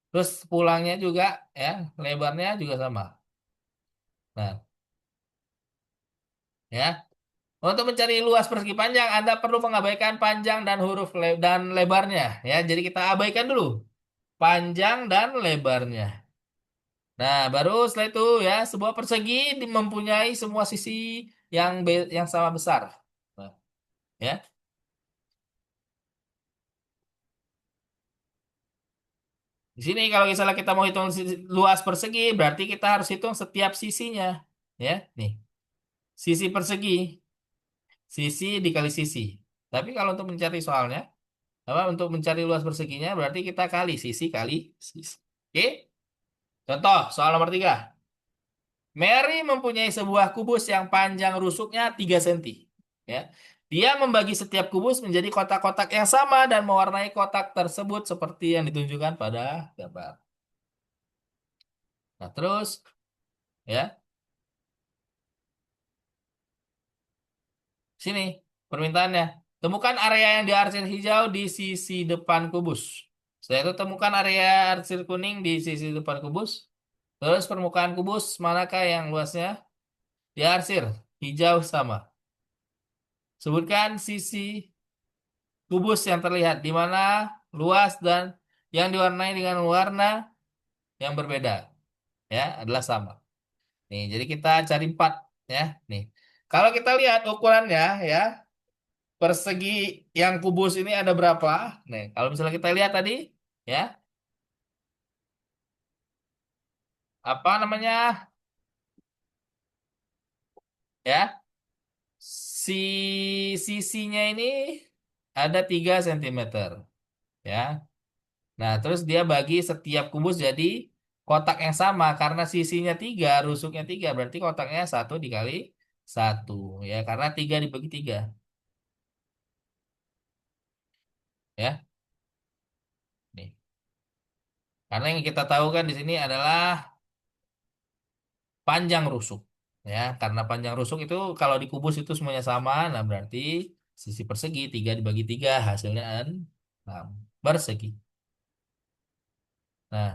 S1: Terus pulangnya juga, ya, lebarnya juga sama. Nah, ya, untuk mencari luas persegi panjang, Anda perlu mengabaikan panjang dan dan lebarnya. Ya, jadi kita abaikan dulu panjang dan lebarnya. Nah, baru setelah itu ya, sebuah persegi mempunyai semua sisi yang sama besar. Nah, ya. Di sini kalau misalnya kita mau hitung luas persegi, berarti kita harus hitung setiap sisinya. Ya, nih. Sisi persegi, sisi dikali sisi. Tapi kalau untuk mencari soalnya, apa untuk mencari luas perseginya berarti kita kali sisi kali sisi. Oke? Contoh, soal nomor 3. Mary mempunyai sebuah kubus yang panjang rusuknya 3 cm. Ya. Dia membagi setiap kubus menjadi kotak-kotak yang sama dan mewarnai kotak tersebut seperti yang ditunjukkan pada gambar. Nah, terus ya. Sini permintaannya. Temukan area yang diarsir hijau di sisi depan kubus. Setelah itu temukan area arsir kuning di sisi depan kubus. Terus permukaan kubus manakah yang luasnya diarsir hijau sama. Sebutkan sisi kubus yang terlihat di mana luas dan yang diwarnai dengan warna yang berbeda. Ya, adalah sama. Nih, jadi kita cari 4 ya. Nih. Kalau kita lihat ukurannya ya, persegi yang kubus ini ada berapa? Nih, kalau misalnya kita lihat tadi, ya, apa namanya ya, si sisinya ini ada 3 cm ya. Nah, terus dia bagi setiap kubus jadi kotak yang sama karena sisinya 3, rusuknya 3, berarti kotaknya 1 dikali 1 ya, karena 3 dibagi 3 ya. Nih. Karena yang kita tahu kan di sini adalah panjang rusuk ya, karena panjang rusuk itu kalau dikubus itu semuanya sama, nah berarti sisi persegi 3 dibagi 3 hasilnya 6 persegi. Nah,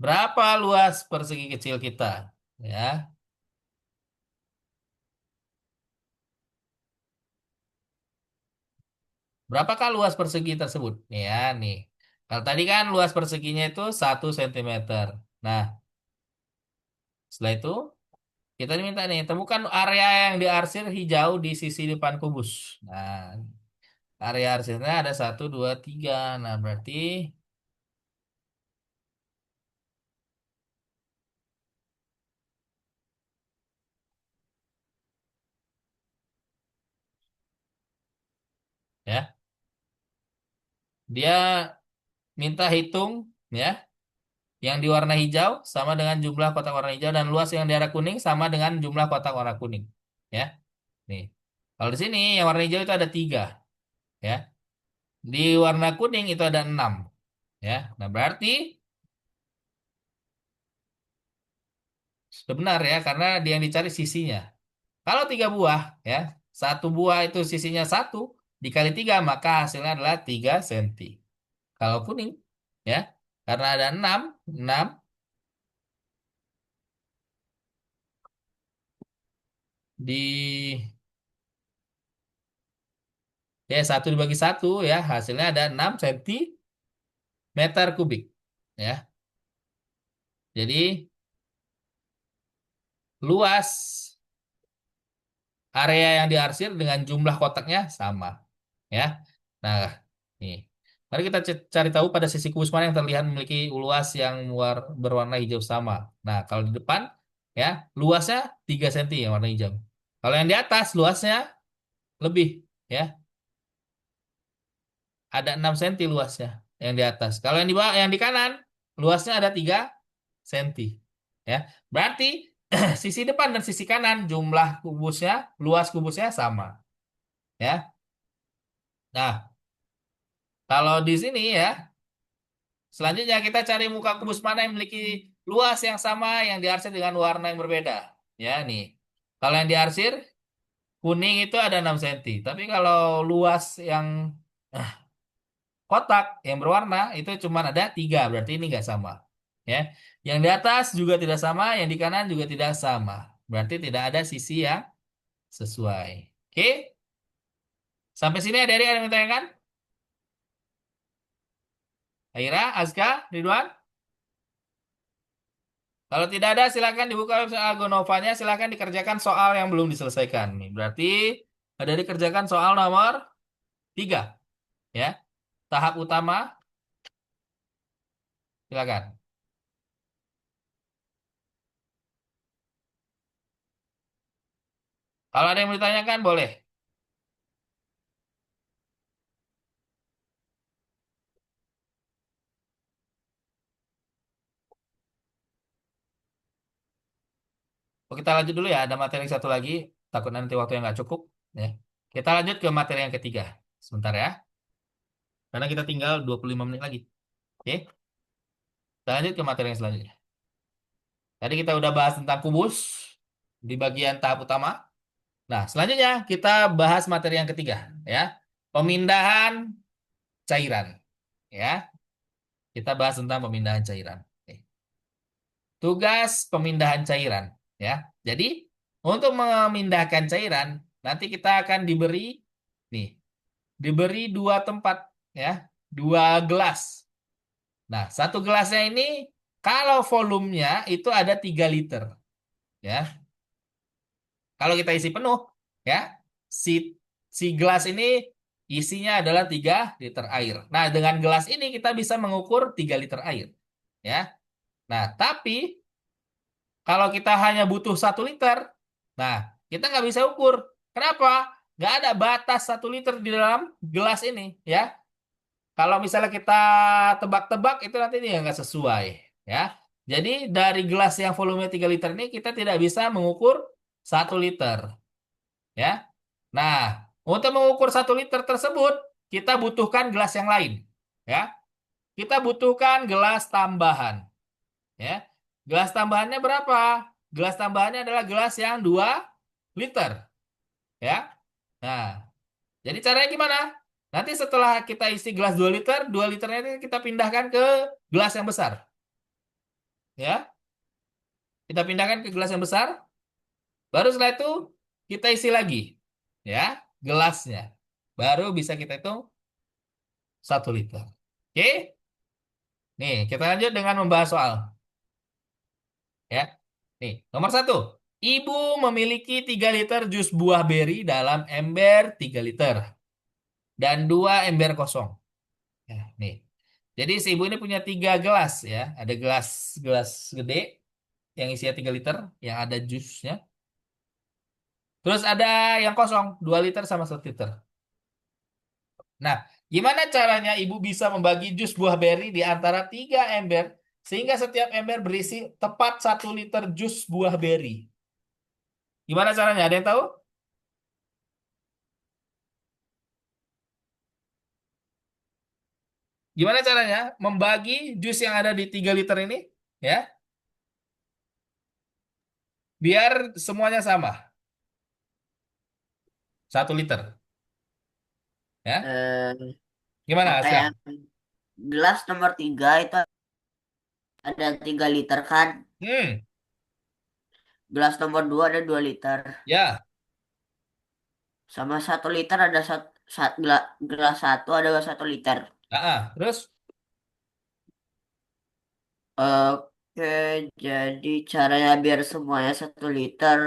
S1: berapa luas persegi kecil kita? Ya, berapakah luas persegi tersebut? Nih ya, nih. Kalau tadi kan luas perseginya itu 1 cm. Nah, setelah itu kita diminta nih, temukan area yang diarsir hijau di sisi depan kubus. Nah, area arsirnya ada 1, 2, 3. Nah, berarti ya, dia minta hitung ya, yang di warna hijau sama dengan jumlah kotak warna hijau dan luas yang di arah kuning sama dengan jumlah kotak warna kuning. Ya, nih. Kalau di sini yang warna hijau itu ada 3 ya. Di warna kuning itu ada 6 ya. Nah, berarti sudah benar ya, karena dia yang dicari sisinya. Kalau 3 buah ya, 1 buah itu sisinya 1 dikali 3 maka hasilnya adalah 3 cm. Kalau kuning ya, karena ada 6 6 di ya 1 dibagi 1 ya, hasilnya ada 6 cm kubik ya. Jadi luas area yang diarsir dengan jumlah kotaknya sama ya. Nah, nih. Mari kita cari tahu pada sisi kubus mana yang terlihat memiliki luas yang berwarna hijau sama. Nah, kalau di depan ya, luasnya 3 cm yang warna hijau. Kalau yang di atas luasnya lebih ya, ada 6 cm luasnya yang di atas. Kalau yang di bawah, yang di kanan luasnya ada 3 cm ya. Berarti sisi depan dan sisi kanan jumlah kubusnya, luas kubusnya sama ya. Nah, kalau di sini ya, selanjutnya kita cari muka kubus mana yang memiliki luas yang sama yang diarsir dengan warna yang berbeda. Ya, nih. Kalau yang diarsir kuning itu ada 6 cm. Tapi kalau luas yang eh, kotak yang berwarna itu cuma ada 3. Berarti ini nggak sama. Ya. Yang di atas juga tidak sama, yang di kanan juga tidak sama. Berarti tidak ada sisi yang sesuai. Oke? Sampai sini ada yang ditanyakan? Aira, Azka, Ridwan? Kalau tidak ada, silakan dibuka website Algonovanya. Silakan dikerjakan soal yang belum diselesaikan. Nih, berarti ada dikerjakan soal nomor 3. Ya, tahap utama. Silakan. Kalau ada yang mau ditanyakan, boleh. Oh, kita lanjut dulu ya. Ada materi satu lagi. Takut nanti waktu yang nggak cukup. Ya. Kita lanjut ke materi yang ketiga. Sebentar ya. Karena kita tinggal 25 menit lagi. Oke. Kita lanjut ke materi yang selanjutnya. Tadi kita udah bahas tentang kubus di bagian tahap utama. Nah, selanjutnya kita bahas materi yang ketiga. Ya. Pemindahan cairan. Ya. Kita bahas tentang pemindahan cairan. Oke. Tugas pemindahan cairan, ya. Jadi, untuk memindahkan cairan, nanti kita akan nih, diberi 2 tempat, ya, 2 gelas. Nah, satu gelasnya ini kalau volumenya itu ada 3 liter, ya. Kalau kita isi penuh, ya, si si gelas ini isinya adalah 3 liter air. Nah, dengan gelas ini kita bisa mengukur 3 liter air, ya. Nah, tapi kalau kita hanya butuh 1 liter, nah kita nggak bisa ukur. Kenapa? Nggak ada batas 1 liter di dalam gelas ini, ya. Kalau misalnya kita tebak-tebak itu nanti dia nggak sesuai, ya. Jadi dari gelas yang volume 3 liter ini kita tidak bisa mengukur 1 liter, ya. Nah, untuk mengukur 1 liter tersebut kita butuhkan gelas yang lain, ya. Kita butuhkan gelas tambahan, ya. Gelas tambahannya berapa? Gelas tambahannya adalah gelas yang 2 liter, ya. Nah, jadi caranya gimana? Nanti setelah kita isi gelas 2 liter, 2 liternya ini kita pindahkan ke gelas yang besar. Ya, kita pindahkan ke gelas yang besar. Baru setelah itu kita isi lagi. Ya, gelasnya. Baru bisa kita hitung 1 liter. Oke? Nih, kita lanjut dengan membahas soal. Ya. Nih, nomor 1. Ibu memiliki 3 liter jus buah beri dalam ember 3 liter. Dan 2 ember kosong. Ya, nih. Jadi si ibu ini punya 3 gelas ya. Ada gelas gelas gede yang isinya 3 liter, yang ada jusnya. Terus ada yang kosong, 2 liter sama 1 liter. Nah, gimana caranya ibu bisa membagi jus buah beri di antara 3 ember sehingga setiap ember berisi tepat 1 liter jus buah beri? Gimana caranya? Ada yang tahu? Gimana caranya membagi jus yang ada di 3 liter ini? Ya, biar semuanya sama. 1 liter. Ya,
S3: Eh,
S1: gimana,
S3: Oke,
S1: Aska?
S3: yang gelas nomor 3 itu ada 3 liter kan?
S1: Hmm,
S3: Gelas nomor 2 ada 2 liter.
S1: ya.
S3: Sama 1 liter ada gelas satu ada 1 liter.
S1: Terus
S3: Oke, jadi caranya biar semuanya 1 liter.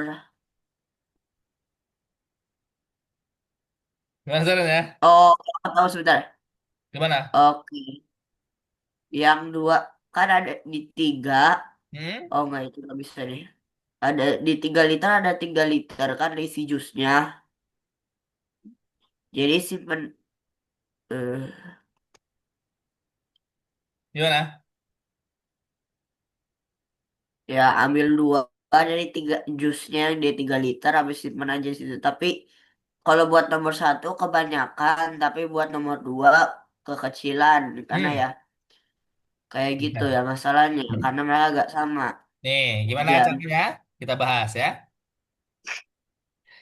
S1: gimana caranya?
S3: Oh, tahu sebentar.
S1: Gimana?
S3: Oke, yang dua kan ada di tiga.
S1: Hmm?
S3: Oh enggak, itu nggak bisa nih. Ada di 3 liter ada 3 liter kan isi jusnya. Jadi simpen eh,
S1: Gimana?
S3: ya ambil dua dari tiga jusnya yang di 3 liter habis simpen aja di situ. Tapi kalau buat nomor satu kebanyakan, tapi buat nomor dua kekecilan karena
S1: Hmm.
S3: ya kayak gitu ya
S1: Ya.
S3: masalahnya karena mereka agak sama.
S1: Nih, gimana
S3: Dan
S1: caranya? Kita bahas ya.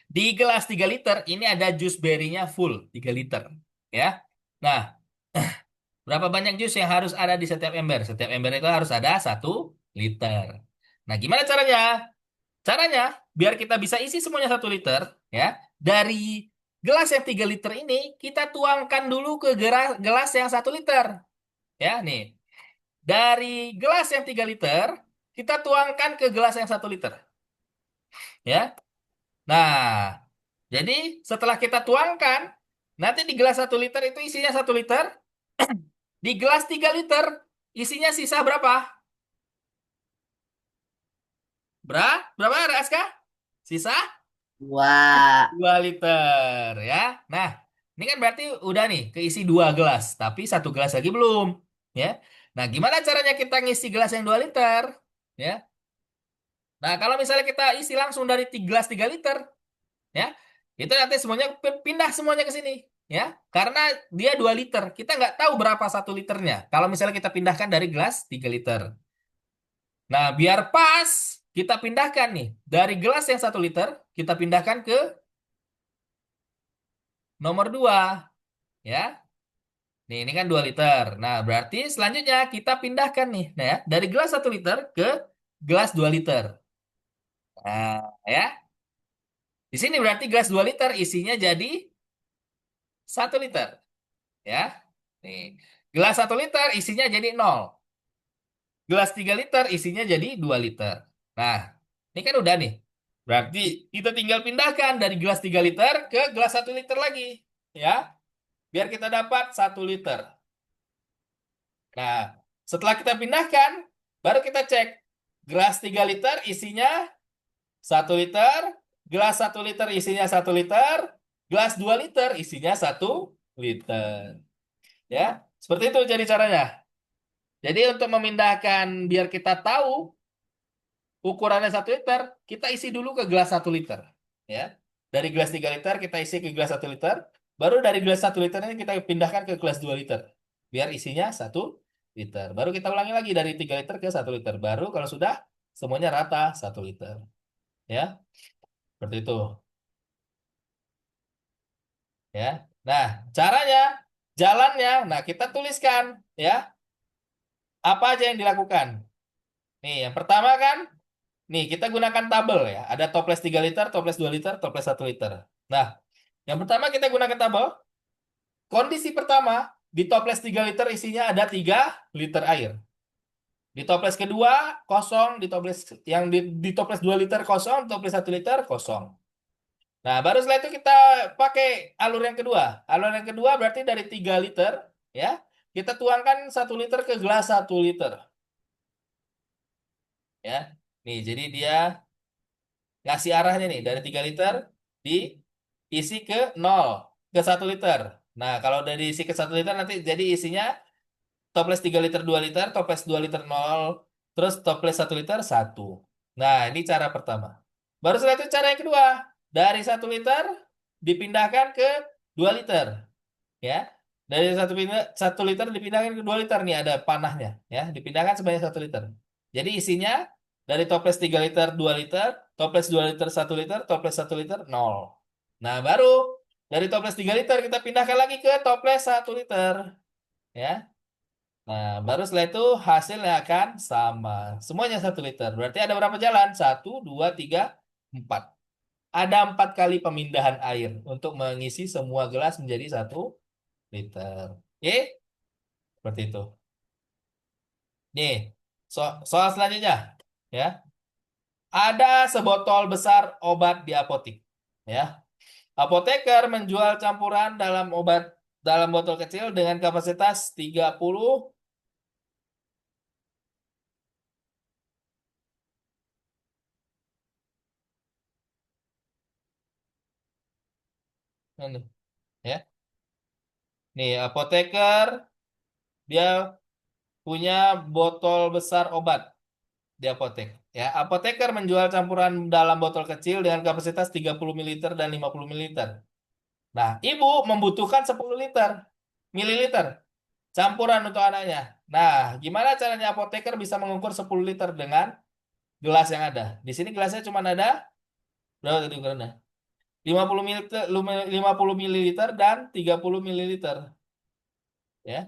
S1: Di gelas 3 liter ini ada jus berinya full 3 liter. Ya. Nah, berapa banyak jus yang harus ada di setiap ember? Setiap ember itu harus ada 1 liter. Nah, gimana caranya? Caranya, biar kita bisa isi semuanya 1 liter, ya. Dari gelas yang 3 liter ini, kita tuangkan dulu ke gelas yang 1 liter. Ya, nih. Dari gelas yang 3 liter, kita tuangkan ke gelas yang 1 liter. Ya. Nah, jadi setelah kita tuangkan, nanti di gelas 1 liter itu isinya 1 liter. Di gelas 3 liter, isinya sisa berapa? Berapa, Raska? Sisa
S3: dua
S1: 2 liter, ya. Nah, ini kan berarti udah nih keisi 2 gelas, tapi 1 gelas lagi belum. Ya. Nah, gimana caranya kita ngisi gelas yang 2 liter? Ya. Nah, kalau misalnya kita isi langsung dari gelas 3 liter, ya, itu nanti semuanya pindah semuanya ke sini, ya, karena dia 2 liter, kita nggak tahu berapa 1 liternya kalau misalnya kita pindahkan dari gelas 3 liter. Nah, biar pas kita pindahkan nih dari gelas yang 1 liter, kita pindahkan ke nomor 2, ya. Nih, ini kan 2 liter. Nah, berarti selanjutnya kita pindahkan nih, nah, ya, dari gelas 1 liter ke gelas 2 liter. Nah, ya, di sini berarti gelas 2 liter isinya jadi 1 liter. Ya. Nih, gelas 1 liter isinya jadi 0. Gelas 3 liter isinya jadi 2 liter. Nah, ini kan udah nih. Berarti kita tinggal pindahkan dari gelas 3 liter ke gelas 1 liter lagi. Ya, biar kita dapat 1 liter. Nah, setelah kita pindahkan, baru kita cek. gelas 3 liter isinya 1 liter, gelas 1 liter isinya 1 liter, gelas 2 liter isinya 1 liter. Ya, seperti itu jadi caranya. Jadi untuk memindahkan biar kita tahu ukurannya 1 liter, kita isi dulu ke gelas 1 liter. Ya, dari gelas 3 liter kita isi ke gelas 1 liter, baru dari gelas 1 liter ini kita pindahkan ke gelas 2 liter. Biar isinya 1 liter. Baru kita ulangi lagi dari 3 liter ke 1 liter. Baru kalau sudah semuanya rata 1 liter. Ya, seperti itu. Ya. Nah, caranya, jalannya, nah kita tuliskan ya, apa aja yang dilakukan. Nih, yang pertama kan, nih kita gunakan tabel ya. Ada toples 3 liter, toples 2 liter, toples 1 liter. Nah, yang pertama kita gunakan tabel. Kondisi pertama, di toples 3 liter isinya ada 3 liter air. Di toples kedua kosong, di toples yang di toples 2 liter kosong, di toples 1 liter kosong. Nah, baru setelah itu kita pakai alur yang kedua. Alur yang kedua berarti dari 3 liter, ya. Kita tuangkan 1 liter ke gelas 1 liter. Ya. Nih, jadi dia ngasih arahnya nih, dari 3 liter diisi ke 0, ke 1 liter. Nah, kalau udah diisi ke 1 liter nanti jadi isinya toples 3 liter 2 liter, toples 2 liter 0, terus toples 1 liter 1. Nah, ini cara pertama. Baru setelah itu cara yang kedua. Dari 1 liter dipindahkan ke 2 liter. Ya. Dari 1 liter dipindahkan ke 2 liter. Nih ada panahnya. Ya. Dipindahkan sebanyak 1 liter. Jadi isinya dari toples 3 liter 2 liter, toples 2 liter 1 liter, toples 1 liter 0. Nah, baru dari toples 3 liter kita pindahkan lagi ke toples 1 liter. Ya. Nah, baru setelah itu hasilnya akan sama. Semuanya 1 liter. Berarti ada berapa jalan? 1, 2, 3, 4. Ada 4 kali pemindahan air untuk mengisi semua gelas menjadi 1 liter. Oke? Seperti itu. Nih, soal selanjutnya. Ya, ada sebotol besar obat di apotik. Ya, apoteker menjual campuran dalam obat dalam botol kecil dengan kapasitas 30. Ini, ya. Nih, apoteker dia punya botol besar obat di apotek. Ya, apoteker menjual campuran dalam botol kecil dengan kapasitas 30 mililiter dan 50 mililiter. Nah, ibu membutuhkan 10 mililiter campuran untuk anaknya. Nah, gimana caranya apoteker bisa mengukur 10 liter dengan gelas yang ada? Di sini gelasnya cuma ada berapa tadi ukurannya? 50 mililiter, 50 mililiter dan 30 mililiter. Ya.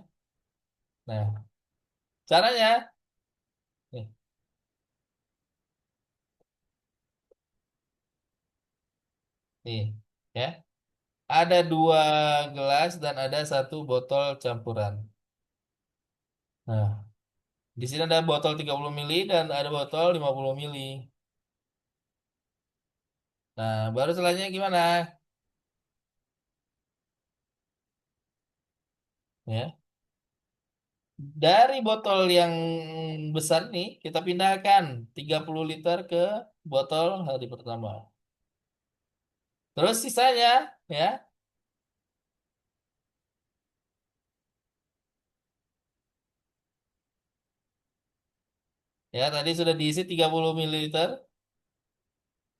S1: Nah, caranya nih, nih, ya. Ada 2 gelas dan ada 1 botol campuran. Nah, di sini ada botol 30 mili dan ada botol 50 mili. Nah, baru selanjutnya gimana? Ya. Dari botol yang besar nih, kita pindahkan 30 liter ke botol hari pertama. Terus sisanya, ya, ya tadi sudah diisi 30 mililiter.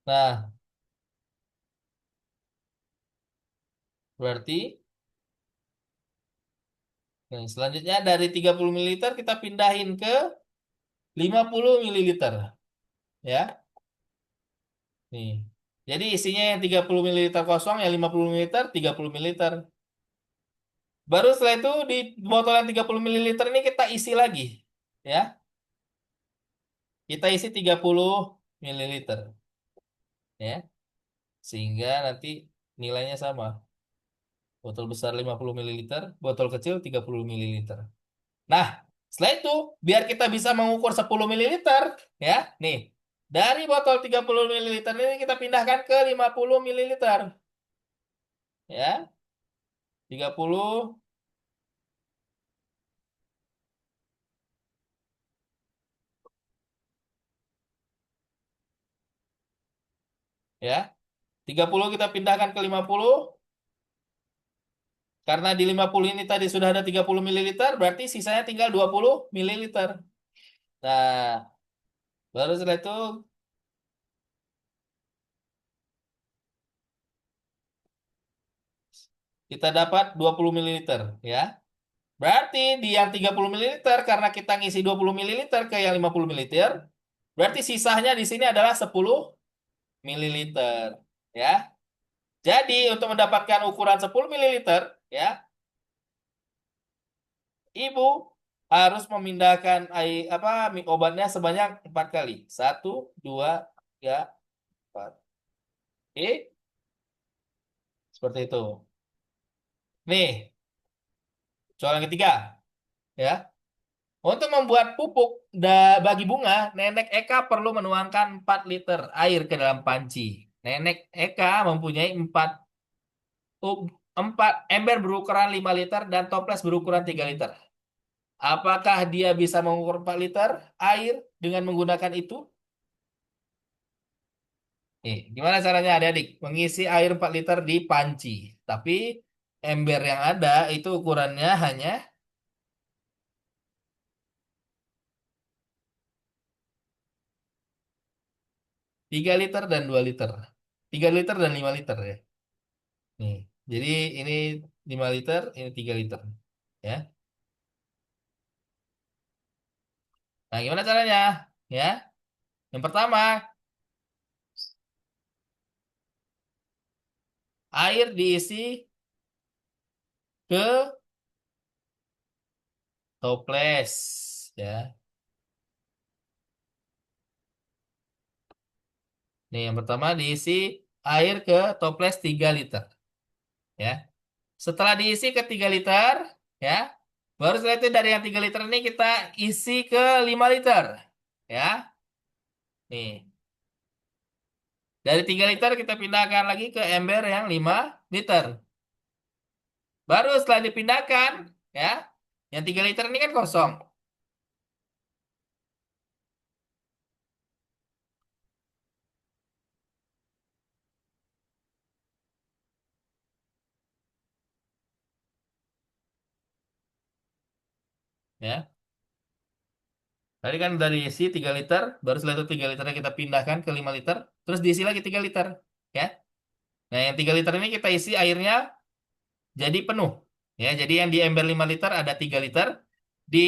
S1: Nah, berarti nah, selanjutnya dari 30 mililiter kita pindahin ke 50 mililiter. Ya, nih. Jadi isinya yang 30 mililiter kosong, yang 50 mililiter, 30 mililiter. Baru setelah itu di botol yang 30 mililiter ini kita isi lagi. Ya, kita isi 30 mililiter. Ya, sehingga nanti nilainya sama. Botol besar 50 mililiter, botol kecil 30 mililiter. Nah, setelah itu, biar kita bisa mengukur 10 mililiter, ya, nih, dari botol 30 mililiter ini kita pindahkan ke 50 mililiter. Ya, 30. ya. 30 kita pindahkan ke 50. Karena di 50 ini tadi sudah ada 30 mililiter, berarti sisanya tinggal 20 mililiter. Nah, baru setelah itu kita dapat 20 mililiter, ya. Berarti di yang 30 mililiter, karena kita ngisi 20 mililiter ke yang 50 mililiter, berarti sisanya di sini adalah 10 mililiter, ya. Jadi untuk mendapatkan ukuran 10 mililiter, ya, ibu harus memindahkan air apa obatnya sebanyak 4 kali. Satu, dua, tiga, empat. Oke, seperti itu. Nih, soal yang ketiga, ya. Untuk membuat pupuk bagi bunga, Nenek Eka perlu menuangkan 4 liter air ke dalam panci. Nenek Eka mempunyai 4 ember berukuran 5 liter dan toples berukuran 3 liter. Apakah dia bisa mengukur 4 liter air dengan menggunakan itu? Nih, gimana caranya adik-adik? Mengisi air 4 liter di panci. Tapi ember yang ada itu ukurannya hanya 3 liter dan 2 liter. 3 liter dan 5 liter ya. Nih, jadi ini 5 liter, ini 3 liter. Ya. Nah, gimana caranya? Ya. Yang pertama, air diisi ke toples. Ya. Nih, yang pertama diisi air ke toples 3 liter. Ya. Setelah diisi ke 3 liter, ya. Baru setelah itu dari yang 3 liter ini kita isi ke 5 liter. Ya. Nih, dari 3 liter kita pindahkan lagi ke ember yang 5 liter. Baru setelah dipindahkan, ya, yang 3 liter ini kan kosong. Ya. Tadi kan dari isi 3 liter, baru setelah itu 3 liternya kita pindahkan ke 5 liter, terus diisi lagi 3 liter. Ya. Nah, yang 3 liter ini kita isi airnya jadi penuh. Ya, jadi yang di ember 5 liter ada 3 liter, di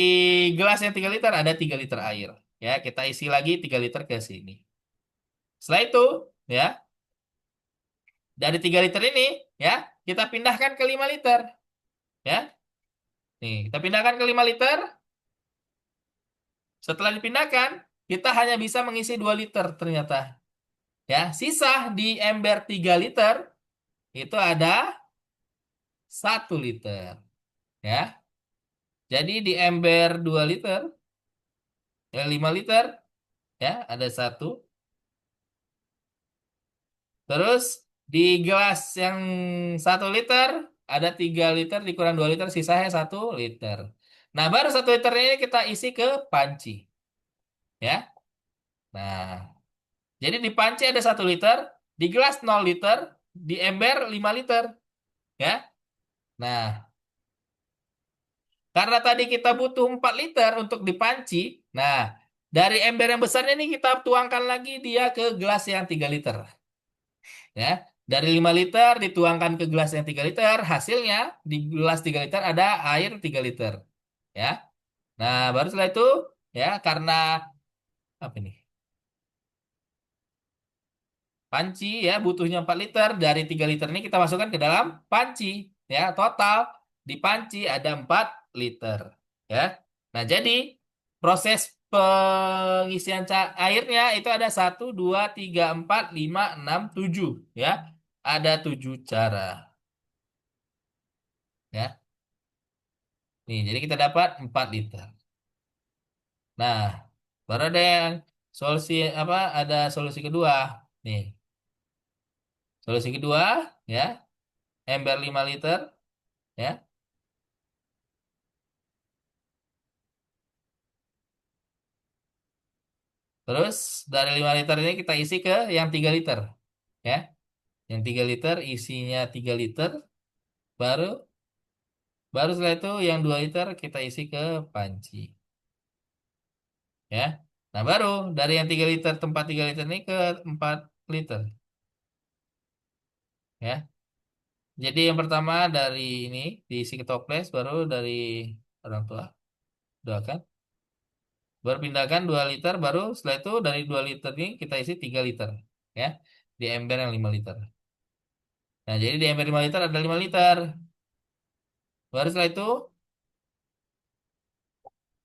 S1: gelas yang 3 liter ada 3 liter air. Ya, kita isi lagi 3 liter ke sini. Setelah itu, ya, dari 3 liter ini, ya, kita pindahkan ke 5 liter. Ya. Nih, kita pindahkan ke 5 liter. Setelah dipindahkan, kita hanya bisa mengisi 2 liter ternyata. Ya, sisa di ember 3 liter itu ada 1 liter. Ya, jadi di ember 2 liter, 5 liter, ya, ada satu. Terus di gelas yang 1 liter, ada 3 liter, dikurang 2 liter, sisanya 1 liter. Nah, baru 1 liter ini kita isi ke panci. Ya, nah. Jadi di panci ada 1 liter, di gelas 0 liter, di ember 5 liter. Ya. Nah, karena tadi kita butuh 4 liter untuk di panci, nah, dari ember yang besarnya ini kita tuangkan lagi dia ke gelas yang 3 liter. Ya. Dari 5 liter dituangkan ke gelas yang 3 liter, hasilnya di gelas 3 liter ada air 3 liter. Ya. Nah, baru setelah itu, ya, karena apa ini? Panci ya butuhnya 4 liter. Dari 3 liter ini kita masukkan ke dalam panci. Ya, total di panci ada 4 liter. Ya. Nah, jadi proses pengisian airnya itu ada 1, 2, 3, 4, 5, 6, 7. Ya. Ada 7 cara. Ya. Nih, jadi kita dapat 4 liter. Nah, baru ada yang solusi apa? Ada solusi kedua. Nih, solusi kedua ya, ember 5 liter ya. Terus dari 5 liter ini kita isi ke yang 3 liter. ya. Yang 3 liter isinya 3 liter, baru baru setelah itu yang 2 liter kita isi ke panci, ya. Nah, baru dari yang 3 liter tempat 3 liter ini ke 4 liter, ya. Jadi yang pertama dari ini diisi ke toples, baru dari orang tua doakan, baru pindahkan 2 liter, baru setelah itu dari 2 liter ini kita isi 3 liter, ya, di ember yang 5 liter. Nah, jadi di ember 5 liter ada 5 liter. Baru setelah itu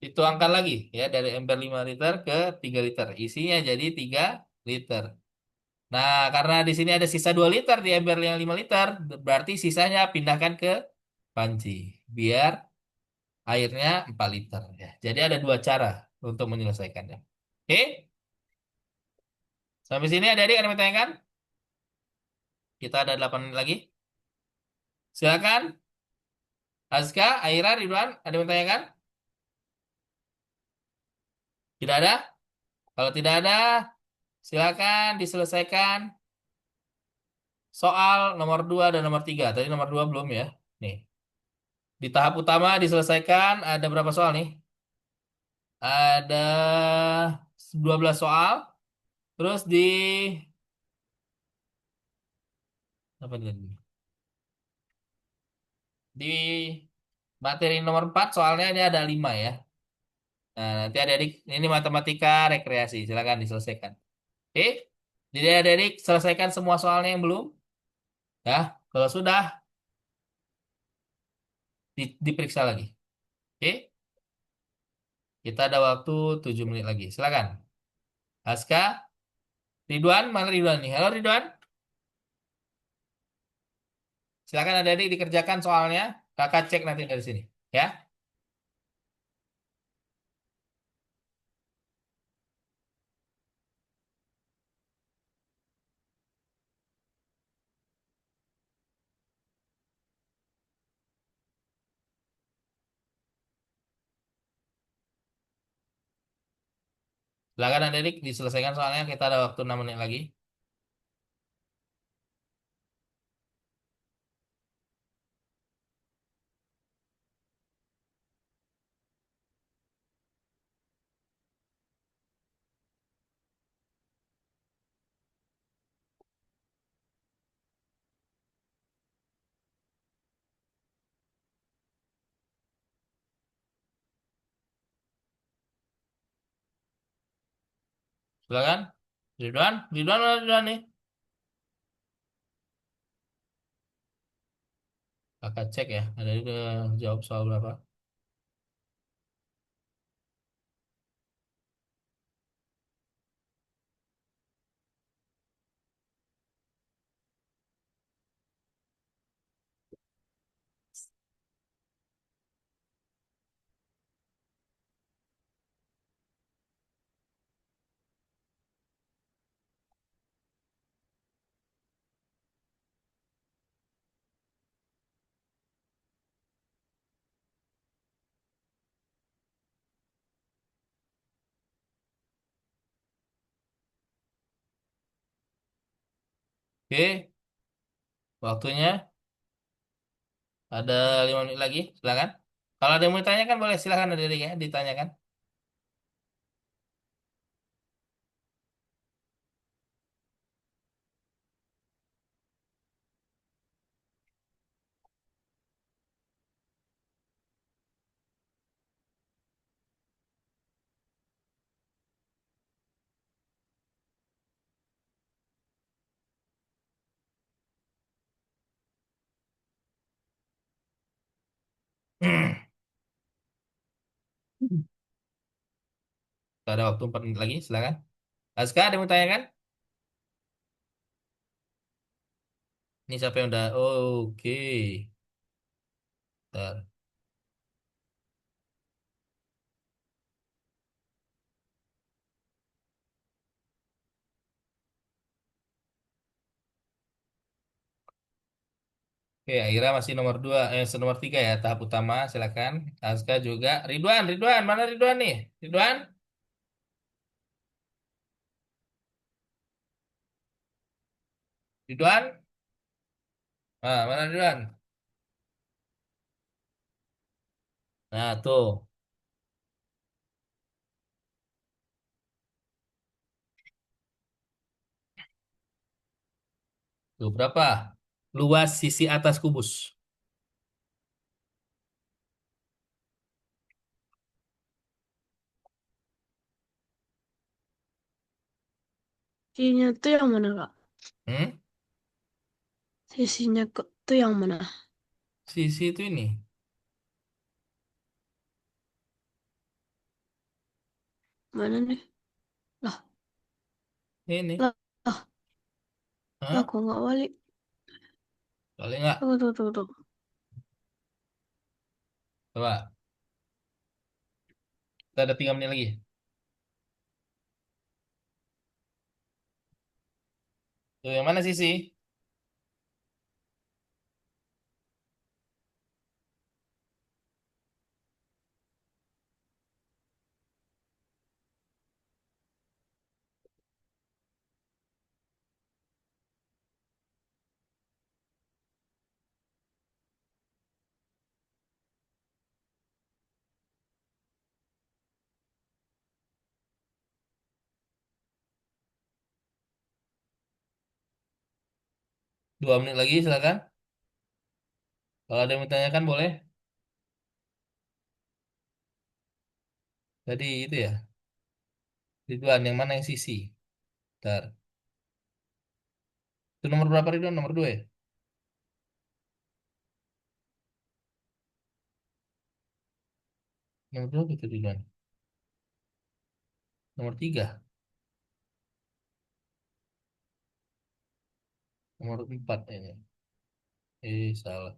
S1: dituangkan lagi, ya, dari ember 5 liter ke 3 liter. Isinya jadi 3 liter. Nah, karena di sini ada sisa 2 liter di ember yang 5 liter, berarti sisanya pindahkan ke panci biar airnya 4 liter, ya. Jadi ada dua cara untuk menyelesaikannya. Oke, sampai sini adik-adik ada yang mau tanyakan? Kita ada 8 menit lagi. Silakan. Azka, Aira, Ridwan, ada yang mau tanyakan? Tidak ada? Kalau tidak ada, silakan diselesaikan soal nomor 2 dan nomor 3. Tadi nomor 2 belum, ya. Nih, di tahap utama diselesaikan ada berapa soal nih? Ada 12 soal. Terus apa tadi? Di materi nomor 4 soalnya ini ada 5, ya. Nah, nanti adik-adik ini matematika rekreasi, silakan diselesaikan. Oke? Jadi adik-adik selesaikan semua soalnya yang belum, ya. Kalau sudah diperiksa lagi. Oke? Kita ada waktu 7 menit lagi. Silakan. Aska, Ridwan, mana Ridwan nih? Halo Ridwan. Silakan adik-adik dikerjakan soalnya. Kakak cek nanti dari sini. Ya. Silakan adik-adik diselesaikan soalnya. Kita ada waktu 6 menit lagi. Silakan. Ridwan, Ridwan mana Ridwan nih? Kakak cek ya. Ada udah jawab soal berapa? Oke, waktunya ada 5 menit lagi. Silakan. Kalau ada yang mau ditanyakan boleh, silakan adik-adik ya ditanyakan. Kita ada waktu 4 menit lagi. Silakan. Aska, ada yang mau tanyakan? Ini siapa yang udah? Oke. Bentar. Oke, Aira masih nomor 2, nomor 3 ya, tahap utama, silakan. Aska juga. Ridwan, Ridwan, mana Ridwan nih? Ridwan? Ridwan? Ah, mana Ridwan? Nah, tuh. Tuh berapa? Luas sisi atas kubus.
S2: Sisinya tuh yang mana, Kak?
S1: Hmm?
S2: Sisinya tuh yang mana?
S1: Sisi itu ini.
S2: Mana nih? Lah,
S1: Ini.
S2: lah, lah, lah,
S1: Hah?
S2: kok nggak balik?
S1: Boleh nggak?
S2: Tunggu, tunggu, tunggu, tunggu.
S1: Coba. Kita ada 3 menit lagi. Tuh yang mana sisi? 2 menit lagi silakan. Kalau ada yang bertanyakan boleh. Tadi itu ya. Ridwan yang mana yang sisi? Ntar. Itu nomor berapa Ridwan? Nomor 2 ya? Nomor berapa itu Ridwan? Nomor 3. Nomor 4 ini. Salah.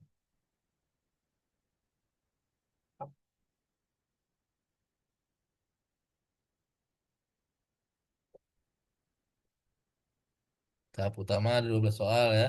S1: Tahap utama ada 12 soal ya.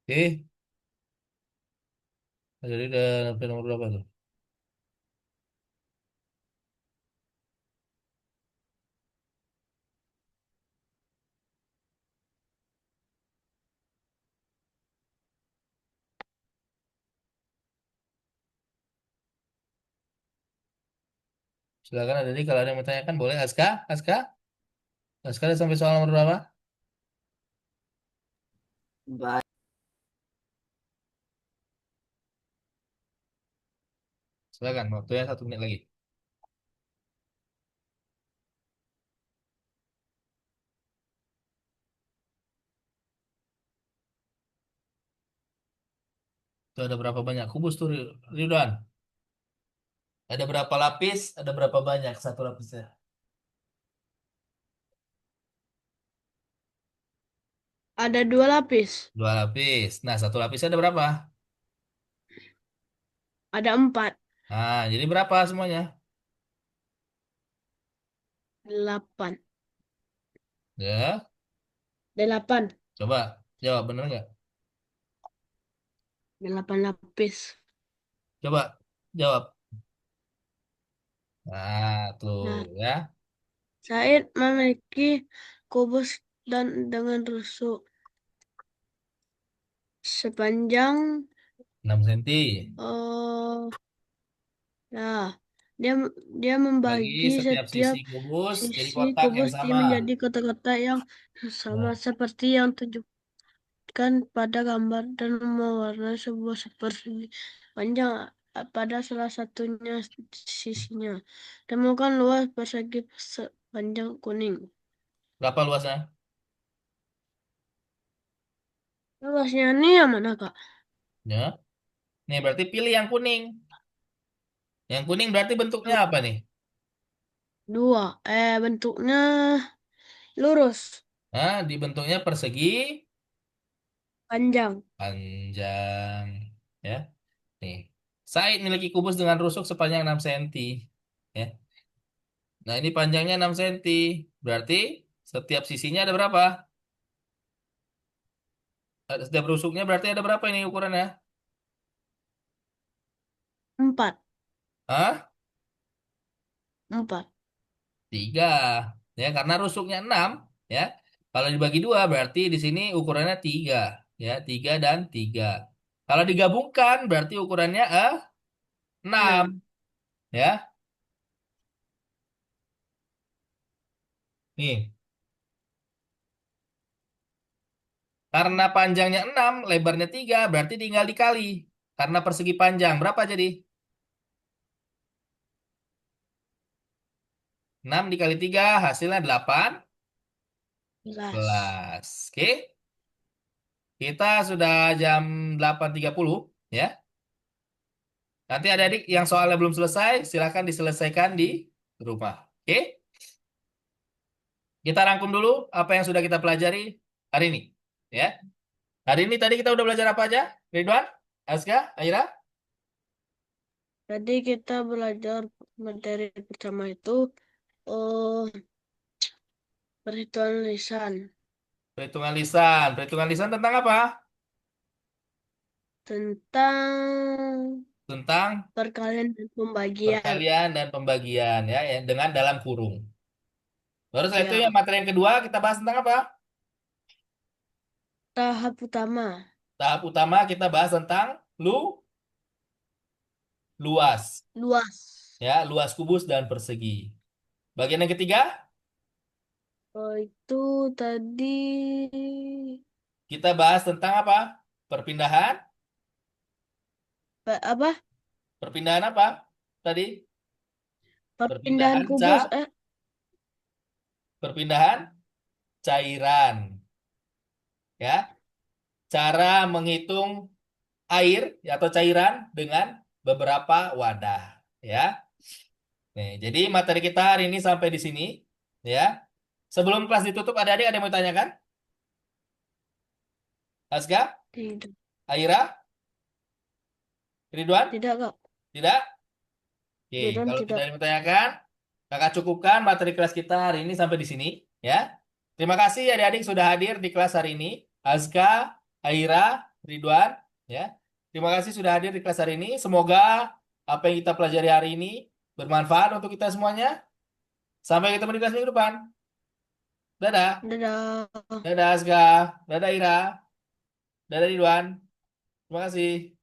S1: Oke. Jadi udah sampai nomor berapa tuh? Silakan ada nih kalau ada yang bertanyakan boleh. Aska? Aska? Aska udah sampai soal nomor berapa?
S3: Ba-
S1: Silakan, waktunya 1 menit lagi. Itu ada berapa banyak kubus tuh Ridwan? Ada berapa lapis? Ada berapa banyak satu lapisnya?
S2: Ada 2 lapis.
S1: 2 lapis. Nah, satu lapisnya ada berapa?
S2: Ada 4.
S1: Nah, jadi berapa semuanya?
S2: 8.
S1: Ya,
S2: 8.
S1: coba jawab bener nggak?
S2: 8 lapis.
S1: Coba jawab. Nah, tuh
S2: Nah,
S1: ya.
S2: Said memiliki kubus dan dengan rusuk sepanjang
S1: 6 senti.
S2: eh nah, dia dia
S1: Bagi
S2: membagi
S1: setiap
S2: setiap
S1: sisi kubus jadi
S2: sisi
S1: kotak yang
S2: kubus dia
S1: sama.
S2: menjadi kotak-kotak yang sama
S1: Nah,
S2: seperti yang tunjukkan pada gambar dan mewarnai sebuah persegi panjang pada salah satunya sisinya. Temukan luas persegi sepanjang kuning.
S1: berapa luasnya?
S2: Luasnya ini yang mana, Kak?
S1: Ya. Nih berarti pilih yang kuning. Yang kuning berarti bentuknya apa nih?
S2: 2. Bentuknya lurus,
S1: Nah, di bentuknya persegi
S2: panjang.
S1: panjang. Ya. Nih. Said memiliki kubus dengan rusuk sepanjang 6 cm. Ya. Nah, ini panjangnya 6 cm. Berarti setiap sisinya ada berapa? Setiap rusuknya berarti ada berapa ini ukurannya?
S2: 4.
S1: Hah?
S2: 4.
S1: 3. Ya, karena rusuknya 6. Ya. Kalau dibagi dua berarti di sini ukurannya 3. Ya, 3 dan 3. Kalau digabungkan berarti ukurannya 6.
S2: 6.
S1: Ya. Nih. Karena panjangnya 6, lebarnya 3, berarti tinggal dikali. Karena persegi panjang, berapa jadi? 6 dikali 3, hasilnya 18.
S2: 11.
S1: Oke, kita sudah jam 8.30, ya. Nanti adik-adik yang soalnya belum selesai, silahkan diselesaikan di rumah. Oke, kita rangkum dulu apa yang sudah kita pelajari hari ini. Ya, hari ini tadi kita udah belajar apa aja? Ridwan, Aska, Aira?
S2: Jadi kita belajar materi pertama itu oh, perhitungan lisan
S1: Perhitungan lisan. Perhitungan lisan tentang apa?
S2: tentang
S1: Tentang
S2: perkalian dan pembagian.
S1: perkalian dan pembagian ya, ya dengan dalam kurung. Baru setelah itu yang
S2: Ya,
S1: materi yang kedua kita bahas tentang apa?
S2: tahap utama
S1: Tahap utama kita bahas tentang luas
S2: luas.
S1: ya, luas kubus dan persegi. Bagian yang ketiga
S2: Oh, itu tadi
S1: kita bahas tentang apa? Perpindahan,
S2: apa?
S1: perpindahan apa? Tadi
S2: Perpindahan
S1: perpindahan
S2: kubus.
S1: perpindahan cairan ya. Cara menghitung air atau cairan dengan beberapa wadah ya. Nih, jadi materi kita hari ini sampai di sini ya. Sebelum kelas ditutup, ada yang mau tanyakan? Aska,
S2: Tidak,
S1: Aira, Ridwan?
S2: tidak kak.
S1: Tidak? Oke,
S2: Tidak,
S1: kalau tidak
S2: tidak.
S1: ada yang mau tanyakan, kakak cukupkan materi kelas kita hari ini sampai di sini ya. Terima kasih adik-adik sudah hadir di kelas hari ini. Aska, Aira, Ridwan ya. Terima kasih sudah hadir di kelas hari ini. Semoga apa yang kita pelajari hari ini bermanfaat untuk kita semuanya. Sampai ketemu di kelas minggu depan. Dadah.
S2: Dadah.
S1: Dadah Aska. Dadah Ira. Dadah Ridwan. Terima kasih.